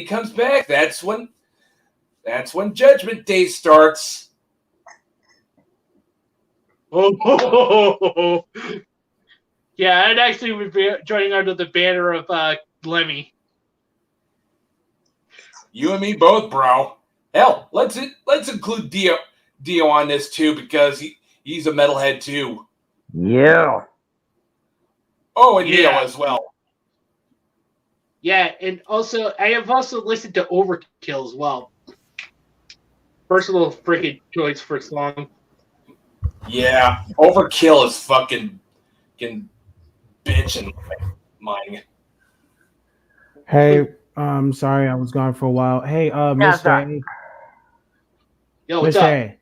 comes back, that's when Judgment Day starts. Oh, yeah, I'd actually be joining under the banner of Lemmy. You and me both, bro. Hell, let's include Dio on this too, because he's a metalhead too. Yeah. Oh, and Dio as well. Yeah, and also I have also listened to Overkill as well. Personal freaking choice for song. Yeah, Overkill is fucking bitching mine. Hey, sorry I was gone for a while. Hey, Mr. sorry. A. Yo, what's Mr. up? A.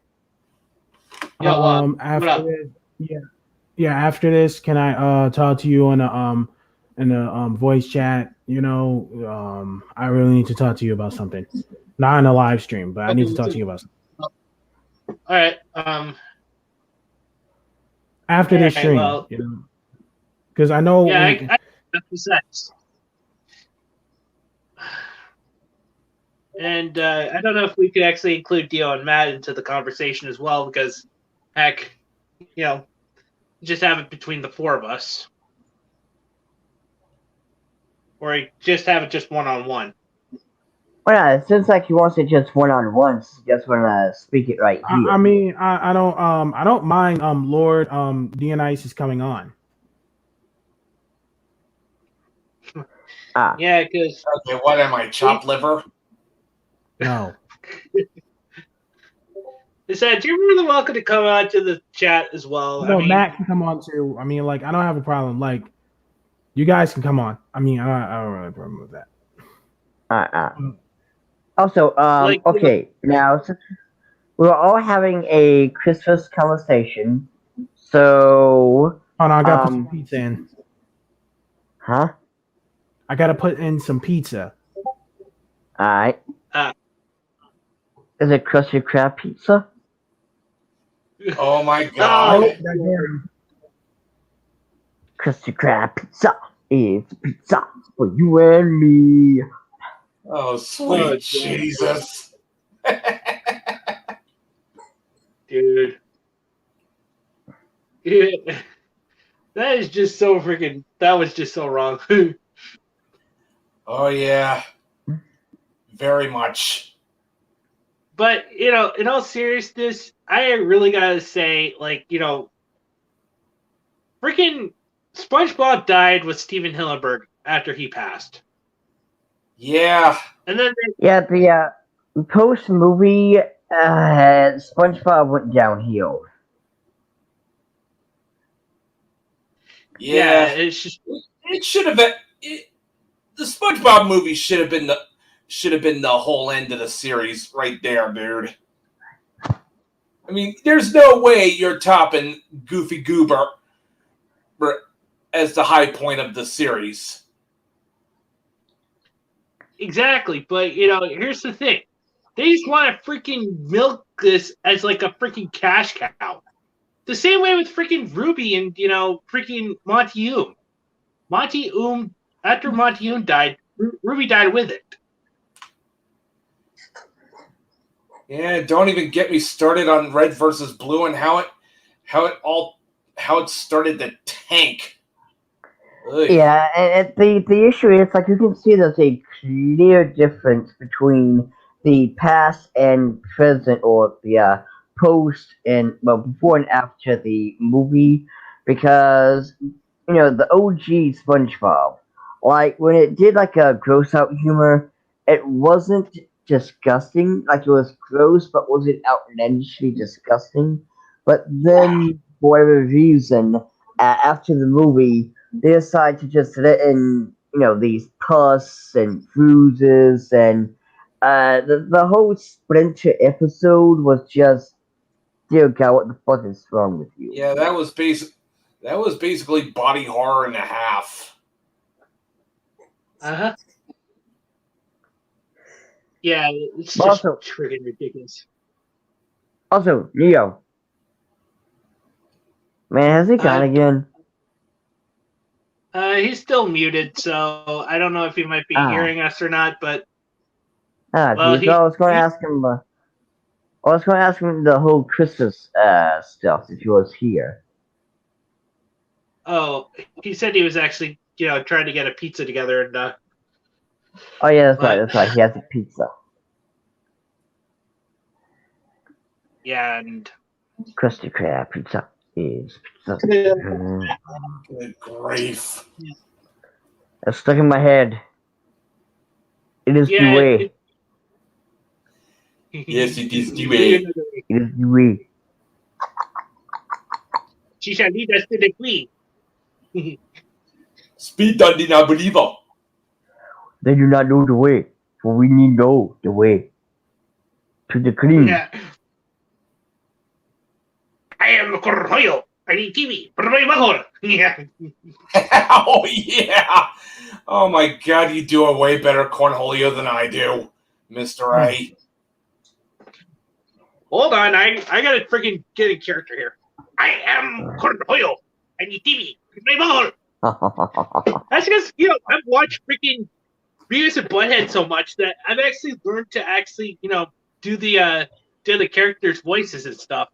Yo, what After up? this, yeah. After this, can I talk to you on a voice chat? I really need to talk to you about something. Not in a live stream, but I need to talk to you about something. All right. After this stream, Well, because I know. yeah, I have the sex. And I don't know if we could actually include Dio and Matt into the conversation as well, because, heck, just have it between the four of us. Or just have it just one-on-one. Well, yeah, it seems like he wants it just one-on-one. So just want to speak it right here. I mean, I don't mind. Lord Dionysus is coming on. Yeah, because Okay, what am I, chopped liver? No. they said you're more than welcome to come on to the chat as well. No, I mean, Matt can come on too. I mean, like, I don't have a problem. Like, you guys can come on. I mean, I don't really have a problem with that. Also, like, okay, now since we're all having a Christmas conversation, so Hold on, I gotta put some pizza in. huh? I gotta put in some pizza. Alright. Is it Krusty Krab pizza? Oh my god. Krusty Krab pizza is pizza for you and me. Oh, sweet Jesus. Dude. Yeah. That is just so freaking. That was just so wrong. Oh, yeah. Very much. But, in all seriousness, I really gotta say, like, freaking SpongeBob died with Steven Hillenburg after he passed. Yeah. And then the post movie SpongeBob went downhill. Yeah. it's just It should have been. The SpongeBob movie should have been the whole end of the series right there, dude. I mean, there's no way you're topping Goofy Goober as the high point of the series. exactly. But here's the thing: they just want to freaking milk this as like a freaking cash cow. The same way with freaking Ruby and freaking Monty Oom. Monty Oom, after Monty Oom died, Ruby died with it. Yeah, don't even get me started on Red versus Blue and how it started to tank. Ugh. Yeah, and the issue is, like, you can see there's a clear difference between the past and present, or the post and, well, before and after the movie, because the OG SpongeBob, like, when it did like a gross out humor, it wasn't disgusting. Like, it was gross, but wasn't outlandishly disgusting. But then, for whatever reason, after the movie, they decide to just let in, these pus and bruises, and the whole Splinter episode was just, dear God, what the fuck is wrong with you? Yeah, that was basically body horror and a half. Uh-huh. Yeah, it's just Also- freaking ridiculous. Also, Neo. Man, has he gone again? He's still muted, so I don't know if he might be hearing us or not, but I was going to ask him. I was going to ask him the whole Christmas stuff if he was here. oh, he said he was actually trying to get a pizza together, and Oh yeah, that's right. He has a pizza. yeah, and Krusty Krab pizza is pizza. Good grief. It's stuck in my head. It is the way. Yes, it is the way. It is the way. She shall lead us to the queen. Speed did not believe her. They do not know the way, for we need know the way to the clean. Yeah. I am Cornholio. I need TV. Yeah. Oh, yeah. Oh, my God, you do a way better cornholio than I do, Mr. A. Hold on, I gotta freaking get a character here. I am Cornholio. I need TV. That's because, I've watched freaking Beavis and Butthead so much that I've actually learned to actually, do the characters' voices and stuff.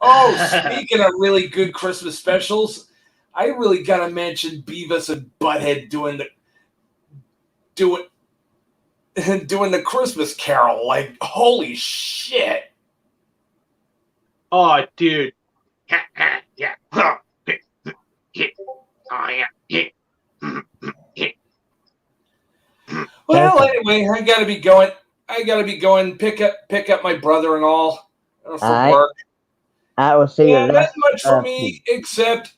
Oh, speaking of really good Christmas specials, I really gotta mention Beavis and Butthead doing the Christmas Carol. Like, holy shit! Oh, dude. Yeah. Oh, yeah. Well, anyway, I gotta be going. Pick up my brother and all for work. I will see you. Not much for me except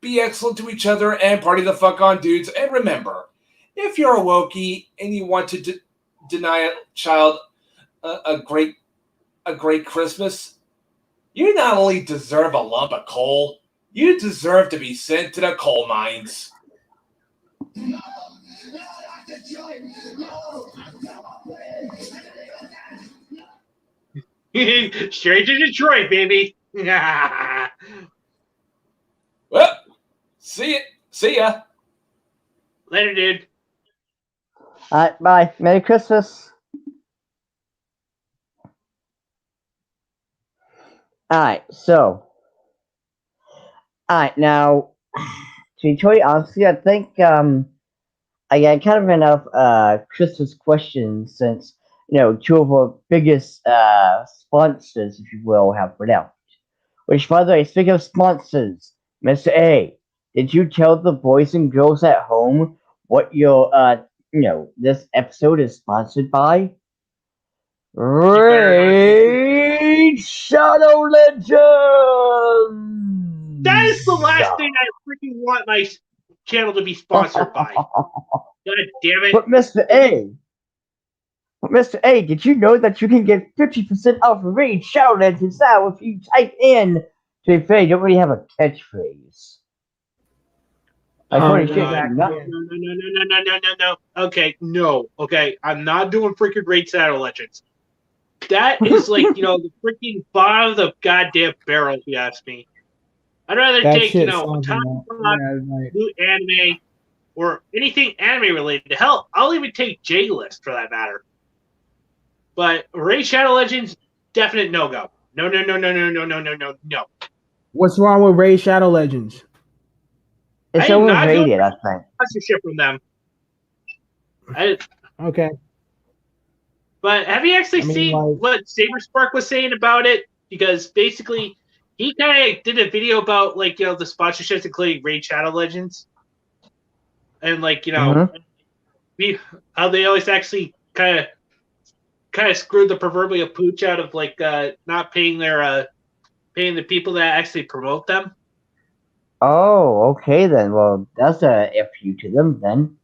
be excellent to each other and party the fuck on, dudes. And remember, if you're a Wokey and you want to deny a child a great Christmas, you not only deserve a lump of coal, you deserve to be sent to the coal mines. Straight to Detroit, baby. Well, see ya. Later, dude. All right, bye. Merry Christmas. All right, now, to be totally honest with you, I think I got kind of enough Christmas questions since two of our biggest sponsors, if you will, have put out. Which, by the way, speaking of sponsors, Mr. A, did you tell the boys and girls at home what your this episode is sponsored by? Raid Shadow Legends! That is the last thing I freaking want my channel to be sponsored by. God damn it. But Mr. A, did you know that you can get 50% off Raid Shadow Legends now if you type in, to be fair, you don't really have a catchphrase. No. Okay, no. Okay, I'm not doing freaking Raid Shadow Legends. That is like, the freaking bottom of the goddamn barrel, if you ask me. I'd rather take, new anime or anything anime related. Hell, I'll even take J-List for that matter. But Raid Shadow Legends, definite no-go. No. What's wrong with Raid Shadow Legends? It's overrated, I think. Sponsorship from them. Okay. But have you actually seen what Saber Spark was saying about it? Because basically, he kind of did a video about the sponsorships, including Raid Shadow Legends, and how they always actually kind of screwed the proverbial pooch out of not paying paying the people that actually promote them. Oh, okay then. Well, that's a FU to them then.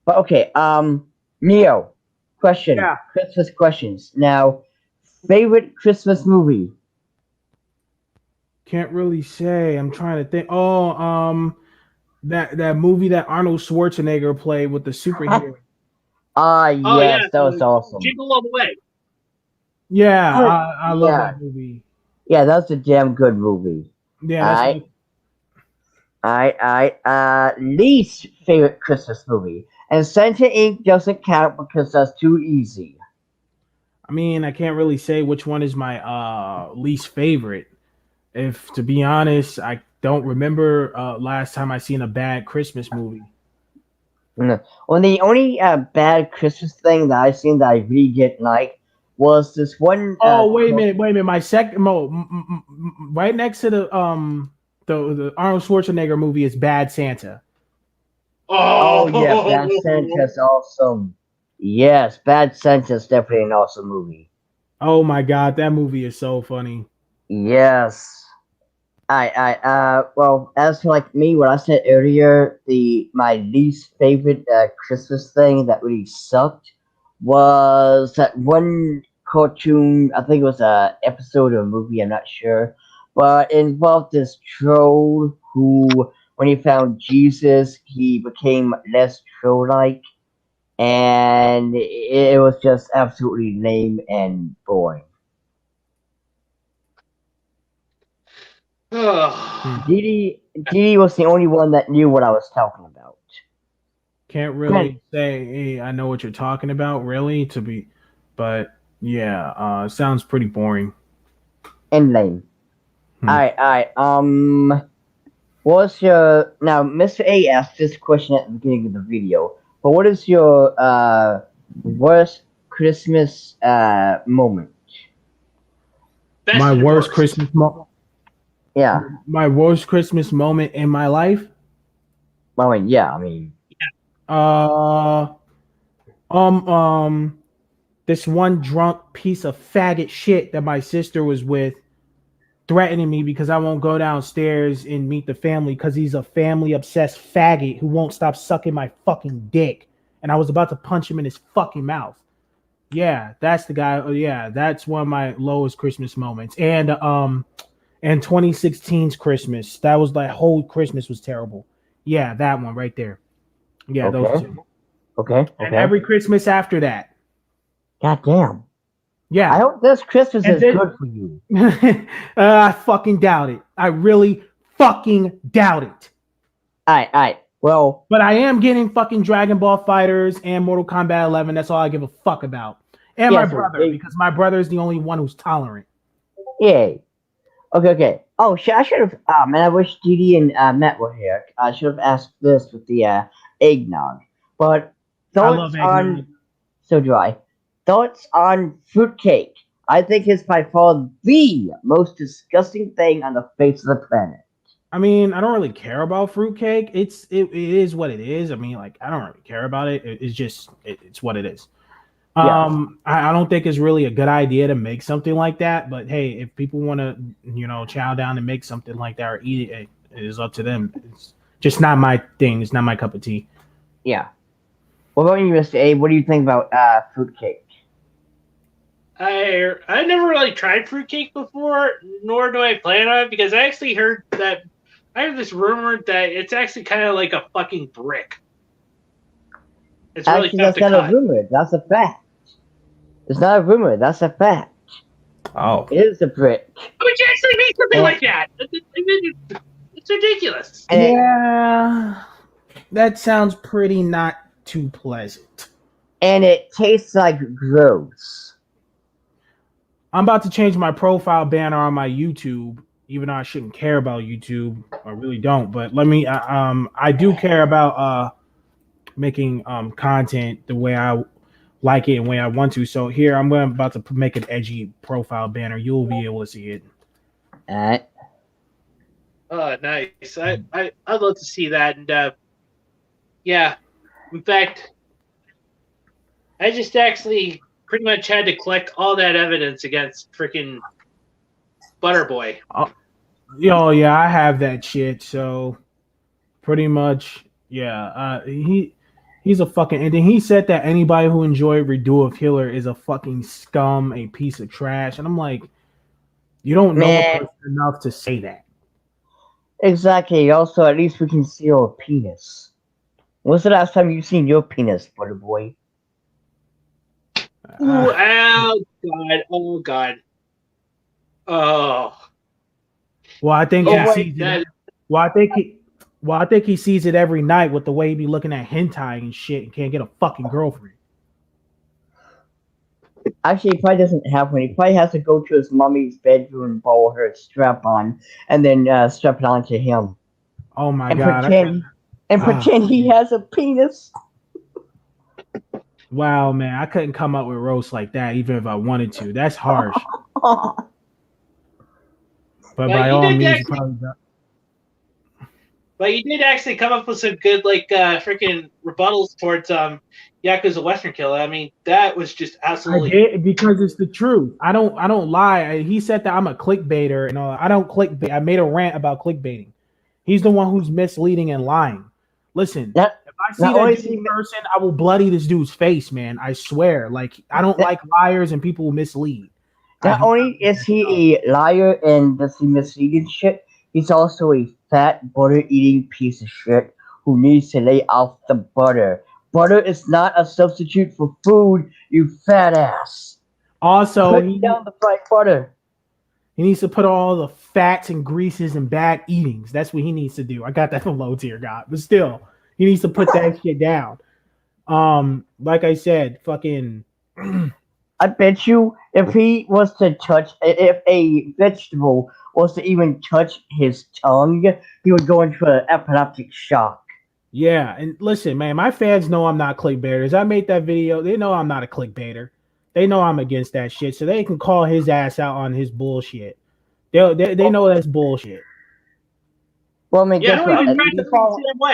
But okay, Neo, question. Yeah. Christmas questions. Now, favorite Christmas movie? Can't really say. I'm trying to think. Oh, that movie that Arnold Schwarzenegger played with the superhero. Yes, that was awesome. Jingle All the Way. Yeah, I love that movie. Yeah, that's a damn good movie. Yeah, that's least favorite Christmas movie. And Santa Inc. doesn't count because that's too easy. I mean, I can't really say which one is my least favorite. If, to be honest, I don't remember last time I seen a bad Christmas movie. No. Well, the only bad Christmas thing that I've seen that I really didn't like was this one. Wait a minute. My second, right next to the Arnold Schwarzenegger movie is Bad Santa. Oh yeah, Bad Santa's awesome. Yes, Bad Santa's definitely an awesome movie. Oh my god, that movie is so funny. Yes. Well, as for like me, what I said earlier, my least favorite Christmas thing that really sucked was that one cartoon. I think it was a episode of a movie. I'm not sure, but it involved this troll who, when he found Jesus, he became less troll-like, and it was just absolutely lame and boring. Dee was the only one that knew what I was talking about. Can't really say, hey, I know what you're talking about, really, but yeah, sounds pretty boring. And lame. Alright. What's your now? Mr. A asked this question at the beginning of the video, but what is your worst Christmas moment? My worst Christmas moment. Yeah. My worst Christmas moment in my life. Yeah. I mean. This one drunk piece of faggot shit that my sister was with threatening me because I won't go downstairs and meet the family because he's a family obsessed faggot who won't stop sucking my fucking dick. And I was about to punch him in his fucking mouth. Yeah, that's the guy. Oh, yeah, that's one of my lowest Christmas moments. And 2016's Christmas, that was like whole Christmas was terrible. Yeah, that one right there. Yeah, okay. Those two. Okay. And every Christmas after that. God damn. Yeah. I hope this Christmas is good for you. I fucking doubt it. I really fucking doubt it. All right. Well, but I am getting fucking Dragon Ball Fighters and Mortal Kombat 11. That's all I give a fuck about. And my brother, because my brother is the only one who's tolerant. Yay. Okay. Oh, I should have. Man, I wish Didi and Matt were here. I should have asked this with the eggnog. But thoughts on. So do I. Thoughts on Fruitcake. I think it's by far the most disgusting thing on the face of the planet. I mean, I don't really care about Fruitcake. It is what it is. I mean, like, I don't really care about it. It's what it is. Yeah. I don't think it's really a good idea to make something like that. But hey, if people want to, chow down and make something like that or eat it, it is up to them. It's just not my thing. It's not my cup of tea. Yeah. What about you, Mr. A? What do you think about Fruitcake? I never really tried Fruitcake before, nor do I plan on it, because I actually heard that I have this rumor that it's actually kind of like a fucking brick. It's really actually, that's not a rumor. That's a fact. It's not a rumor. That's a fact. Oh. It is a brick. Would you actually make something like that? It's ridiculous. Yeah. That sounds pretty not too pleasant. And it tastes like gross. I'm about to change my profile banner on my YouTube, even though I shouldn't care about YouTube. I really don't. But I do care about making content the way I like it and the way I want to. So here I'm about to make an edgy profile banner. You'll be able to see it. All right. Oh, nice. I'd love to see that. And yeah, in fact, I just actually pretty much had to collect all that evidence against freaking Butterboy. Yeah, I have that shit. So pretty much, yeah. He's a fucking. And then he said that anybody who enjoyed Redo of Healer is a fucking scum, a piece of trash. And I'm like, you don't know a person enough to say that. Exactly. Also, at least we can see your penis. When's the last time you've seen your penis, Butterboy? Oh God. Oh. Well, I think he sees it. Well, I think he sees it every night with the way he be looking at hentai and shit and can't get a fucking girlfriend. Actually, he probably doesn't have one. He probably has to go to his mommy's bedroom and borrow her strap on, and then strap it onto him. Oh my god! Pretend he has a penis. Wow, man, I couldn't come up with roast like that, even if I wanted to. That's harsh. But by all means, you probably don't. But you did actually come up with some good, like, freaking rebuttals towards Yakuza Western Killer. I mean, that was just I absolutely. did because it's the truth. I don't lie. He said that I'm a clickbaiter and all. I don't clickbait. I made a rant about clickbaiting. He's the one who's misleading and lying. Listen, if I see that dude in person, I will bloody this dude's face, man. I swear. Like, I don't like liars and people who mislead. Not only is he a liar and does he mislead and shit, he's also a fat butter-eating piece of shit who needs to lay off the butter. Butter is not a substitute for food, you fat ass. Also, Put down the fried butter. He needs to put all the fats and greases and bad eatings. That's what he needs to do. I got that from low tier God, but still, he needs to put that shit down. Like I said, fucking. I bet you if he was to touch, if a vegetable was to even touch his tongue, he would go into an epileptic shock. Yeah, and listen, man, my fans know I'm not clickbaiters. I made that video. They know I'm not a clickbaiter. They know I'm against that shit, so they can call his ass out on his bullshit. They know that's bullshit. Well, I mean, yeah,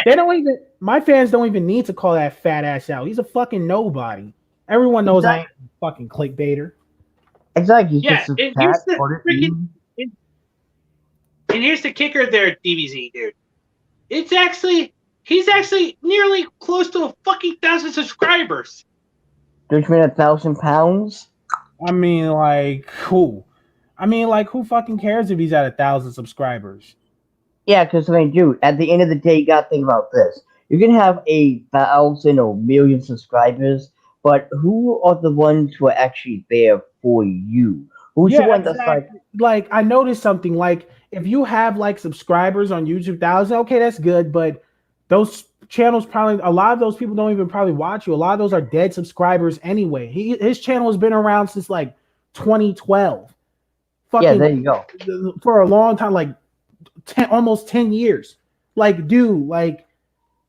they don't even. My fans don't even need to call that fat ass out. He's a fucking nobody. Everyone knows I ain't a fucking clickbaiter. Exactly. Yeah, and here's the freaking. And here's the kicker, there, DBZ dude. He's actually nearly close to a fucking 1,000 subscribers. Don't you mean 1,000 pounds? I mean, like, who? I mean, like, who fucking cares if he's at 1,000 subscribers? Yeah, because, I mean, dude, at the end of the day, you gotta think about this. You can have 1,000 or million subscribers, but who are the ones who are actually there for you? Who's the one that's like, I noticed something, like, if you have, like, subscribers on YouTube 1,000, okay, that's good, but those channels probably, a lot of those people don't even probably watch you. A lot of those are dead subscribers anyway. His channel has been around since, like, 2012. Yeah, there you go. For a long time, like, almost 10 years. Like, dude, like,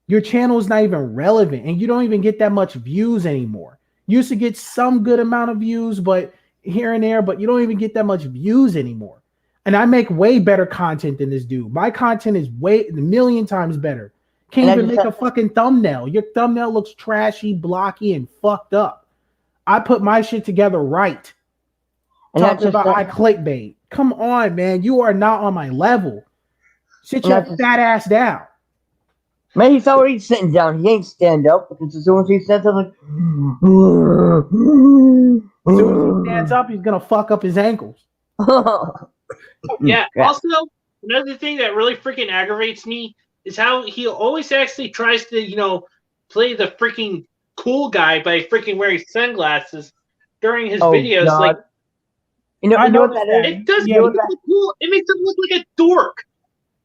your channel is not even relevant and you don't even get that much views anymore. You used to get some good amount of views, but here and there, but you don't even get that much views anymore. And I make way better content than this dude. My content is a million times better. Can't even make a fucking thumbnail. Your thumbnail looks trashy, blocky, and fucked up. I put my shit together right. Talking about I clickbait. Come on, man. You are not on my level. Sit your fat ass down. Man, he's already sitting down. He ain't stand up because as soon as he stands up, like, as soon as he stands up, he's gonna fuck up his ankles. Yeah. Also, another thing that really freaking aggravates me is how he always actually tries to, play the freaking cool guy by freaking wearing sunglasses during his videos. God. Like, I know what that is. It doesn't look cool. It makes him look like a dork,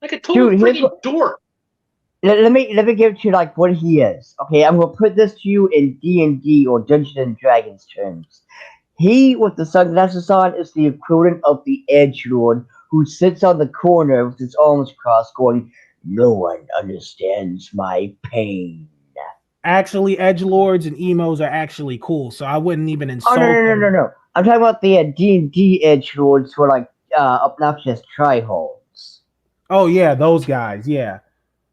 like a total freaking dork. Let me give it to you like what he is. Okay, I'm gonna put this to you in D&D or Dungeons and Dragons terms. He with the sunglasses on is the equivalent of the edgelord who sits on the corner with his arms crossed, going, "No one understands my pain." Actually, edgelords and emos are actually cool, so I wouldn't even insult them. No. I'm talking about the D&D edgelords who are like obnoxious tryhards. Oh yeah, those guys. Yeah.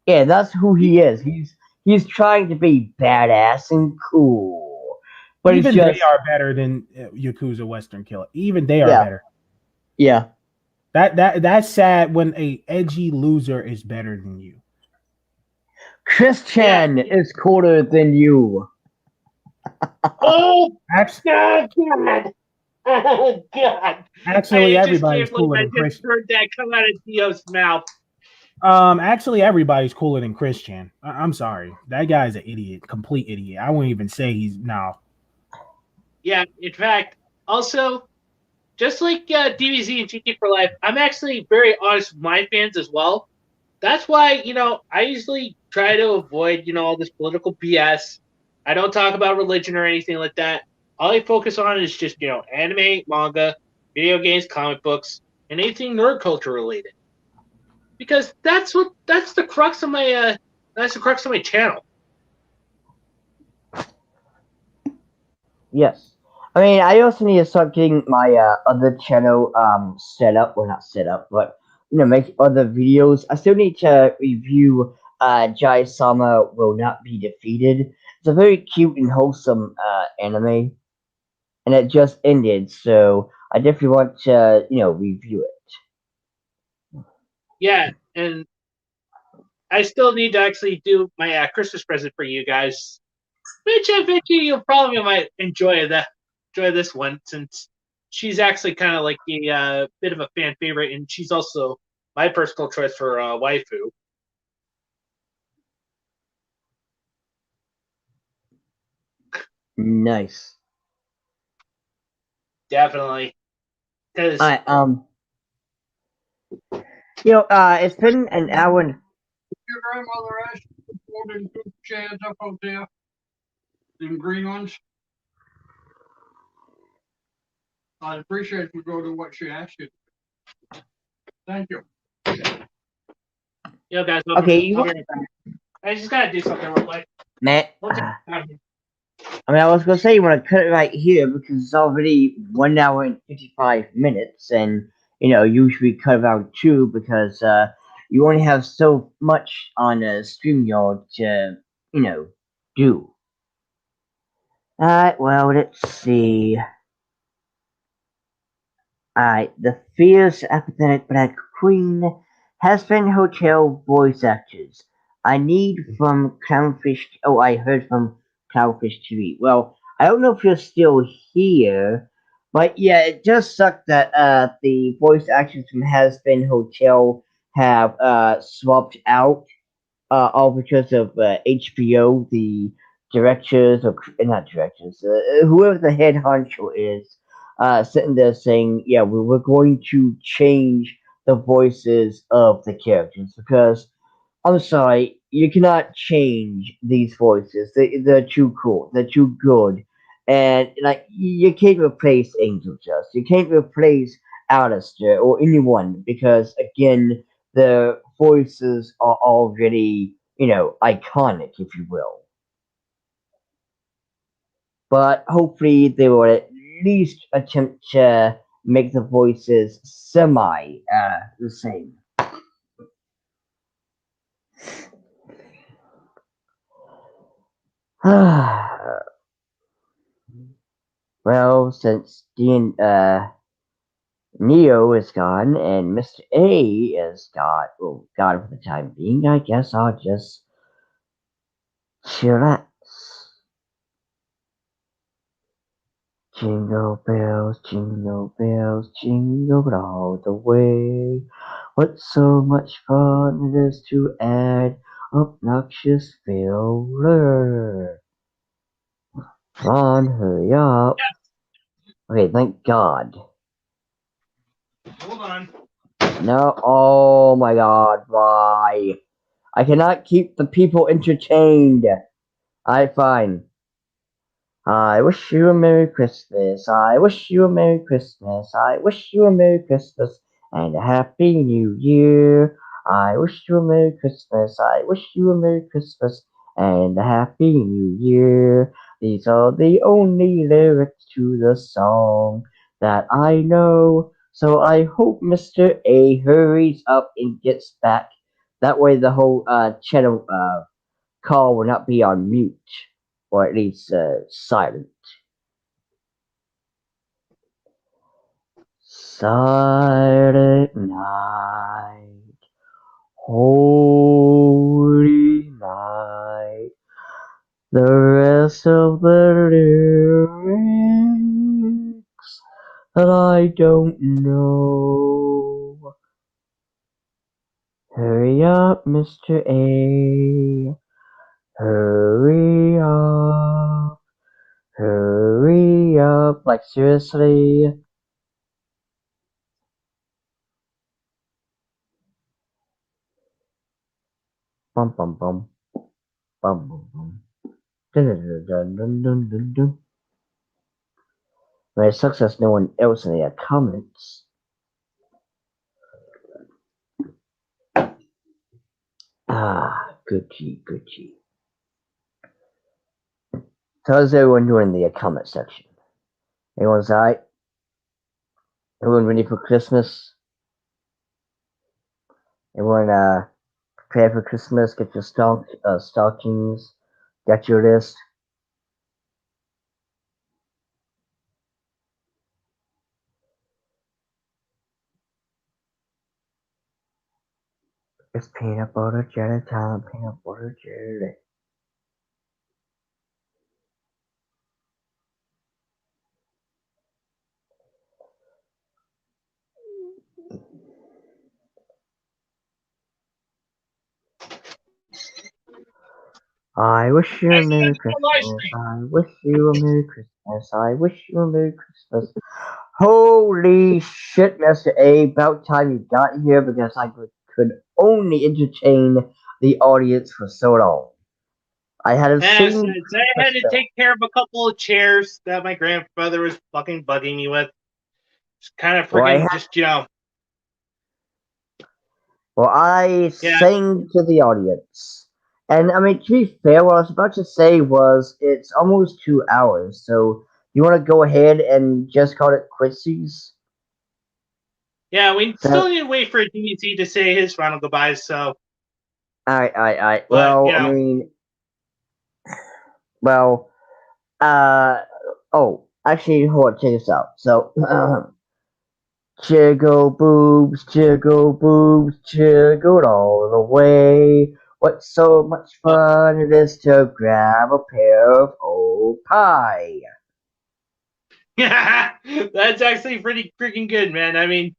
Yeah, that's who he is. He's trying to be badass and cool, but even they are better than Yakuza Western Killer. Even they are better. Yeah. That's sad when a edgy loser is better than you. Christian is cooler than you. Oh, God. Oh, God. Actually, everybody's cooler than Christian. I just heard that come out of Dio's mouth. Actually, everybody's cooler than Christian. I'm sorry. That guy's an idiot. Complete idiot. I wouldn't even say he's no. Yeah, in fact, also, just like DBZ and GT for Life, I'm actually very honest with my fans as well. That's why, I usually try to avoid, all this political BS. I don't talk about religion or anything like that. All I focus on is just, anime, manga, video games, comic books, and anything nerd culture related. Because that's the crux of my channel. Yes. I mean, I also need to start getting my other channel set up. Well, not set up, but make other videos. I still need to review Jai Sama Will Not Be Defeated. It's a very cute and wholesome anime, and it just ended, so I definitely want to review it. Yeah, and I still need to actually do my Christmas present for you guys, which I bet you probably might enjoy this one, since she's actually kind of like a bit of a fan favorite, and she's also my personal choice for waifu. Nice. Definitely. Because it's been an hour and Your grandmother asked you to put them two chairs up out there, them green ones. I'd appreciate if we go to what she asked you. Thank you. Guys, okay, I just gotta do something real quick. Matt. I was gonna say you want to cut it right here because it's already 1 hour and 55 minutes, and usually cut around 2 because you only have so much on StreamYard to do. Alright, well, let's see. Alright, the fierce, apathetic Black Queen has been hotel voice actors. I heard from Clownfish TV. Well, I don't know if you're still here, but yeah, it just sucked that the voice actors from Has Been Hotel have swapped out, all because of HBO, the directors, or not directors, whoever the head honcho is, sitting there saying, yeah, we're going to change the voices of the characters because I'm sorry, you cannot change these voices. They're too cool. They're too good. And like you can't replace Angel Dust. You can't replace Alistair or anyone because again the voices are already, iconic, if you will. But hopefully they will at least attempt to make the voices semi the same. Well, since Neo is gone and Mr. A is gone for the time being, I guess I'll just chillax. Jingle bells, jingle all the way. What so much fun it is to add obnoxious filler. Come on, hurry up. Okay, thank God. Hold on. No, oh my God, why? I cannot keep the people entertained. Alright, fine. I wish you a Merry Christmas. I wish you a Merry Christmas. I wish you a Merry Christmas and a Happy New Year. I wish you a Merry Christmas. I wish you a Merry Christmas and a Happy New Year. These are the only lyrics to the song that I know. So I hope Mr. A hurries up and gets back. That way the whole channel call will not be on mute. Or at least silent. Silent night, holy night. The rest of the lyrics that I don't know. Hurry up, Mr. A. Hurry up. Hurry up, like seriously. Bum bum bum. Bum bum bum. Dun dun dun dun dun dun dun. But it sucks there's no one else in the comments. Good G, good G. So how's everyone doing in the comment section? Everyone's alright? Everyone ready for Christmas? Everyone, prepare for Christmas. Get your stockings. Get your list. It's peanut butter jelly time. Peanut butter jelly. I wish you a Merry Christmas. I wish you a Merry Christmas. I wish you a Merry Christmas. Holy shit, Mr. A. About time you got here because I could only entertain the audience for so long. I had a Yes, scene. I had to take care of a couple of chairs that my grandfather was fucking bugging me with. It's kind of freaking Well, I sang to the audience. And, I mean, to be fair, what I was about to say was it's almost 2 hours, so you want to go ahead and just call it quitsies? Yeah, we still need to wait for DZ to say his final goodbyes, so. Alright. But, Well, you know. I mean, well, oh, actually, hold on, check this out. So, jiggle boobs, jiggle all the way. What so much fun it is to grab a pair of old pie. Yeah, that's actually pretty freaking good, man. I mean,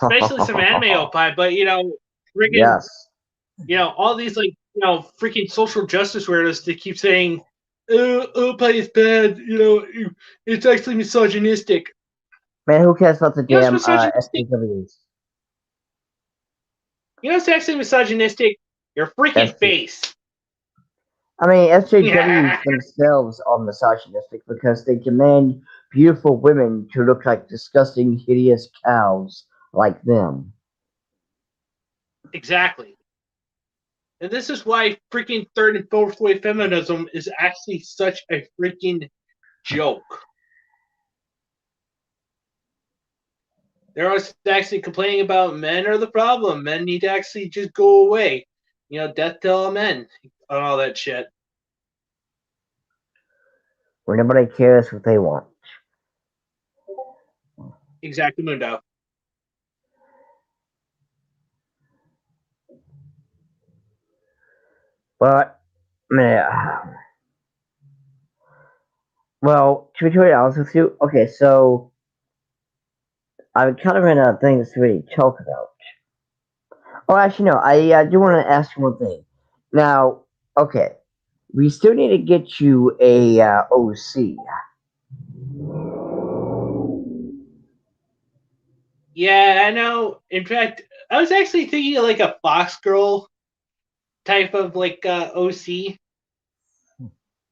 especially some anime old pie, but, you know, freaking, yes. You know, all these, like, you know, freaking social justice weirdos that keep saying, oh, pie is bad, you know, it's actually misogynistic. Man, who cares about the damn SJWs? You know what's actually misogynistic? Your freaking face. I mean, SJWs themselves are misogynistic because they demand beautiful women to look like disgusting, hideous cows like them. Exactly. And this is why freaking third and fourth wave feminism is actually such a freaking joke. They're always actually complaining about men are the problem. Men need to actually just go away. You know, death to all men and all that shit. Where nobody cares what they want. Exactly, Mundo. But, yeah. Well, to be totally honest with you, okay, so I'm kind of ran out of things to really talk about. Oh, actually, no, I do want to ask you one thing. Now, okay, we still need to get you a OC. Yeah, I know. In fact, I was actually thinking of like a Fox Girl type of like OC.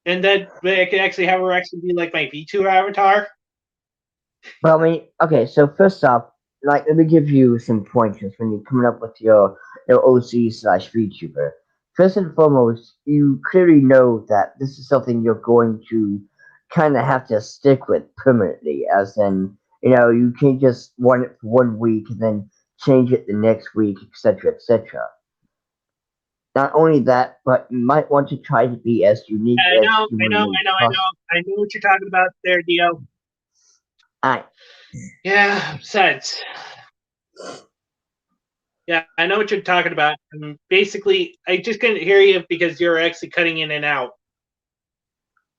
And then I could actually have her actually be like my VTuber avatar. Well, I mean, okay, so first off, like, let me give you some pointers when you're coming up with your OC slash VTuber. First and foremost, you clearly know that this is something you're going to kind of have to stick with permanently, as in, you know, you can't just run it for 1 week and then change it the next week, etc., etc. Not only that, but you might want to try to be as unique as humanly possible. I know what you're talking about there, Dio. Alright. Yeah, besides. Yeah, I know what you're talking about. Basically, I just couldn't hear you because you're actually cutting in and out.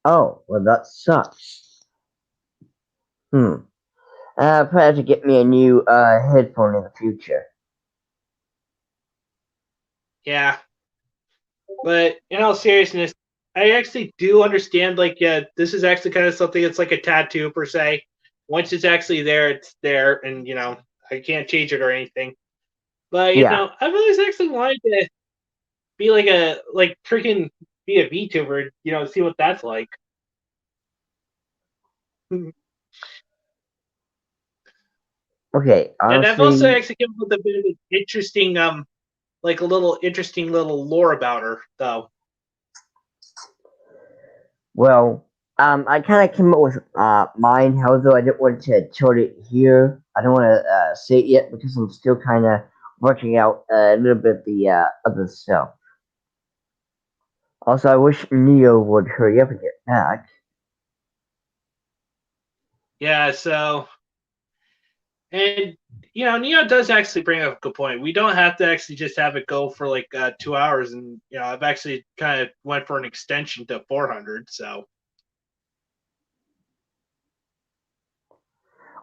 Oh, well, that sucks. Probably have to get me a new headphone in the future. Yeah. But in all seriousness, I actually do understand, like, yeah, this is actually kind of something that's like a tattoo, per se. Once it's actually there, it's there, and, you know, I can't change it or anything. But, you know, I've always actually wanted to be freaking be a VTuber, you know, see what that's like. Okay, honestly, and I've also actually come up with a bit of an interesting, like a little interesting little lore about her, though. Well, I kind of came up with mine. However, I didn't want to tell it here. I don't want to say it yet because I'm still kind of working out a little bit the other stuff. Also, I wish Neo would hurry up and get back. Yeah, so, and Neo does actually bring up a good point. We don't have to actually just have it go for like 2 hours, and I've actually kind of went for an extension to 400. So,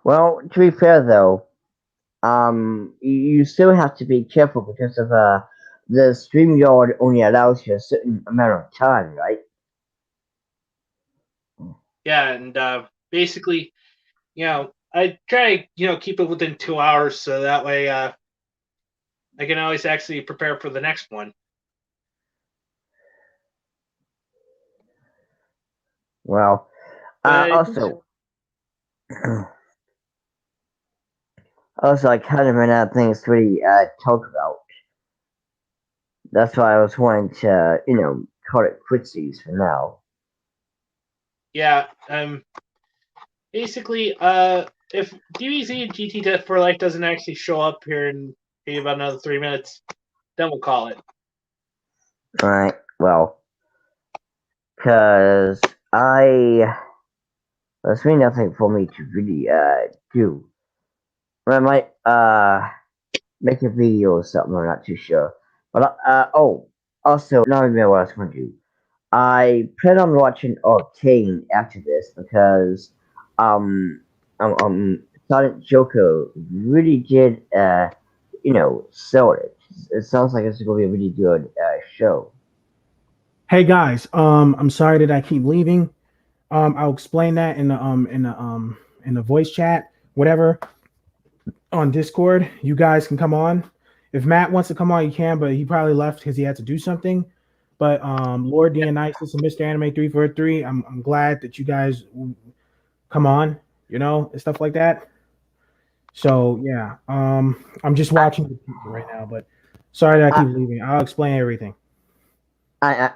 well, to be fair though, you still have to be careful because of the StreamYard only allows you a certain amount of time, right? yeah, and basically, I try to keep it within 2 hours, so that way I can always actually prepare for the next one. Well, also, I kind of ran out of things to really talk about. That's why I was wanting to, call it quitsies for now. Yeah, basically, if DBZ and GT Death for Life doesn't actually show up here in maybe about another 3 minutes, then we'll call it. Alright, well, because there's really nothing for me to really do. I might make a video or something, I'm not too sure. But also, now I remember what I was going to do. I plan on watching Arcane after this because Silent Joker really did sell it. It sounds like it's going to be a really good show. Hey guys, I'm sorry that I keep leaving. I'll explain that in the voice chat, whatever, on Discord. You guys can come on. If Matt wants to come on, he can, but he probably left because he had to do something. But Lord Dionysus and Mr. Anime 343, I'm glad that you guys come on, and stuff like that. So yeah, I'm just watching the people right now, but sorry that I keep leaving. I'll explain everything.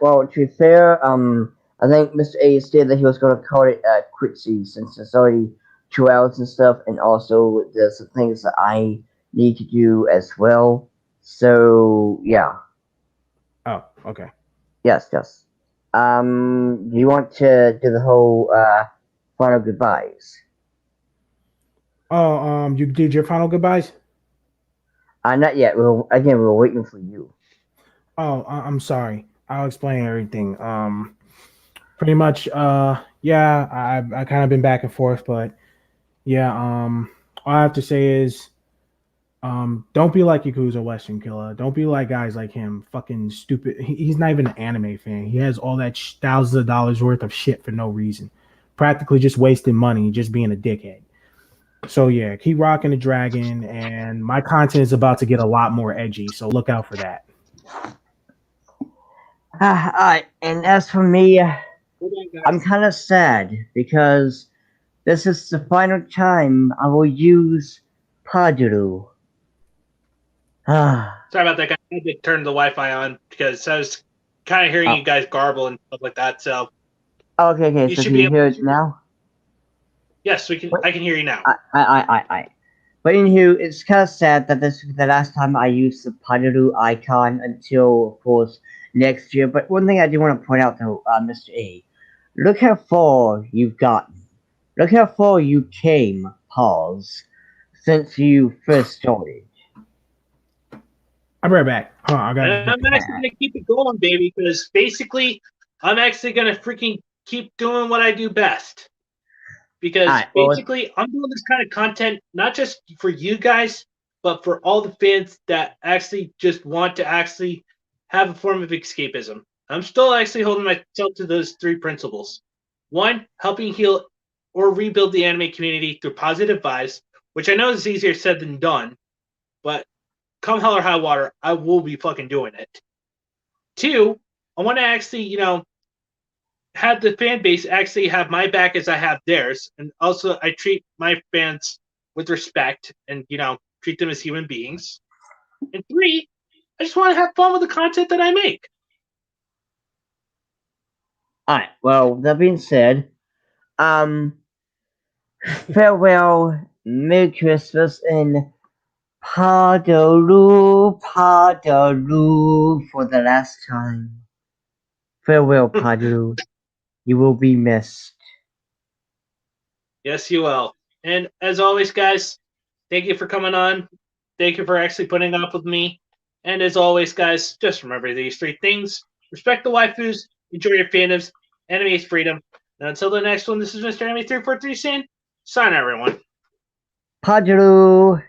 Well, to be fair, I think Mr. A stated that he was going to call it Quitzy since it's already 2 hours and stuff, and also there's some things that I need to do as well. So yeah. Oh, okay. Yes. Do you want to do the whole final goodbyes? Oh, you did your final goodbyes? Not yet. We're waiting for you. Oh, I'm sorry. I'll explain everything. Pretty much. Yeah. I kind of been back and forth, but yeah. All I have to say is, don't be like Yakuza Western Killer. Don't be like guys like him. Fucking stupid. He's not even an anime fan. He has all that thousands of dollars worth of shit for no reason. Practically just wasting money, just being a dickhead. So yeah, keep rocking the dragon, and my content is about to get a lot more edgy. So look out for that. Alright, and as for me, I'm kind of sad because this is the final time I will use Padoru. Sorry about that, guys. I had to turn the Wi-Fi on because I was kind of hearing you guys garble and stuff like that. So okay. So can you hear it now? Yes, we can. I can hear you now. I. But anywho, it's kind of sad that this is the last time I used the Padoru icon until, of course, next year. But one thing I do want to point out, though, Mr. A, look how far you've gotten. Look how far you came, pause, since you first started. I'm right back. I'm actually going to keep it going, baby, because basically, I'm actually going to freaking keep doing what I do best. Because basically, I'm doing this kind of content not just for you guys, but for all the fans that actually just want to actually have a form of escapism. I'm still actually holding myself to those 3 principles. 1, helping heal or rebuild the anime community through positive vibes, which I know is easier said than done, but come hell or high water, I will be fucking doing it. 2, I want to actually, have the fan base actually have my back as I have theirs, and also I treat my fans with respect and treat them as human beings. And 3, I just want to have fun with the content that I make. Alright, well, that being said, farewell, Merry Christmas, and Padoru, Padoru, for the last time. Farewell, Padoru. You will be missed. Yes, you will. And as always, guys, thank you for coming on. Thank you for actually putting up with me. And as always, guys, just remember these three things. Respect the waifus, enjoy your fandoms, anime is freedom. And until the next one, this is Mr. Anime 343 saying, sign out, everyone. Padoru.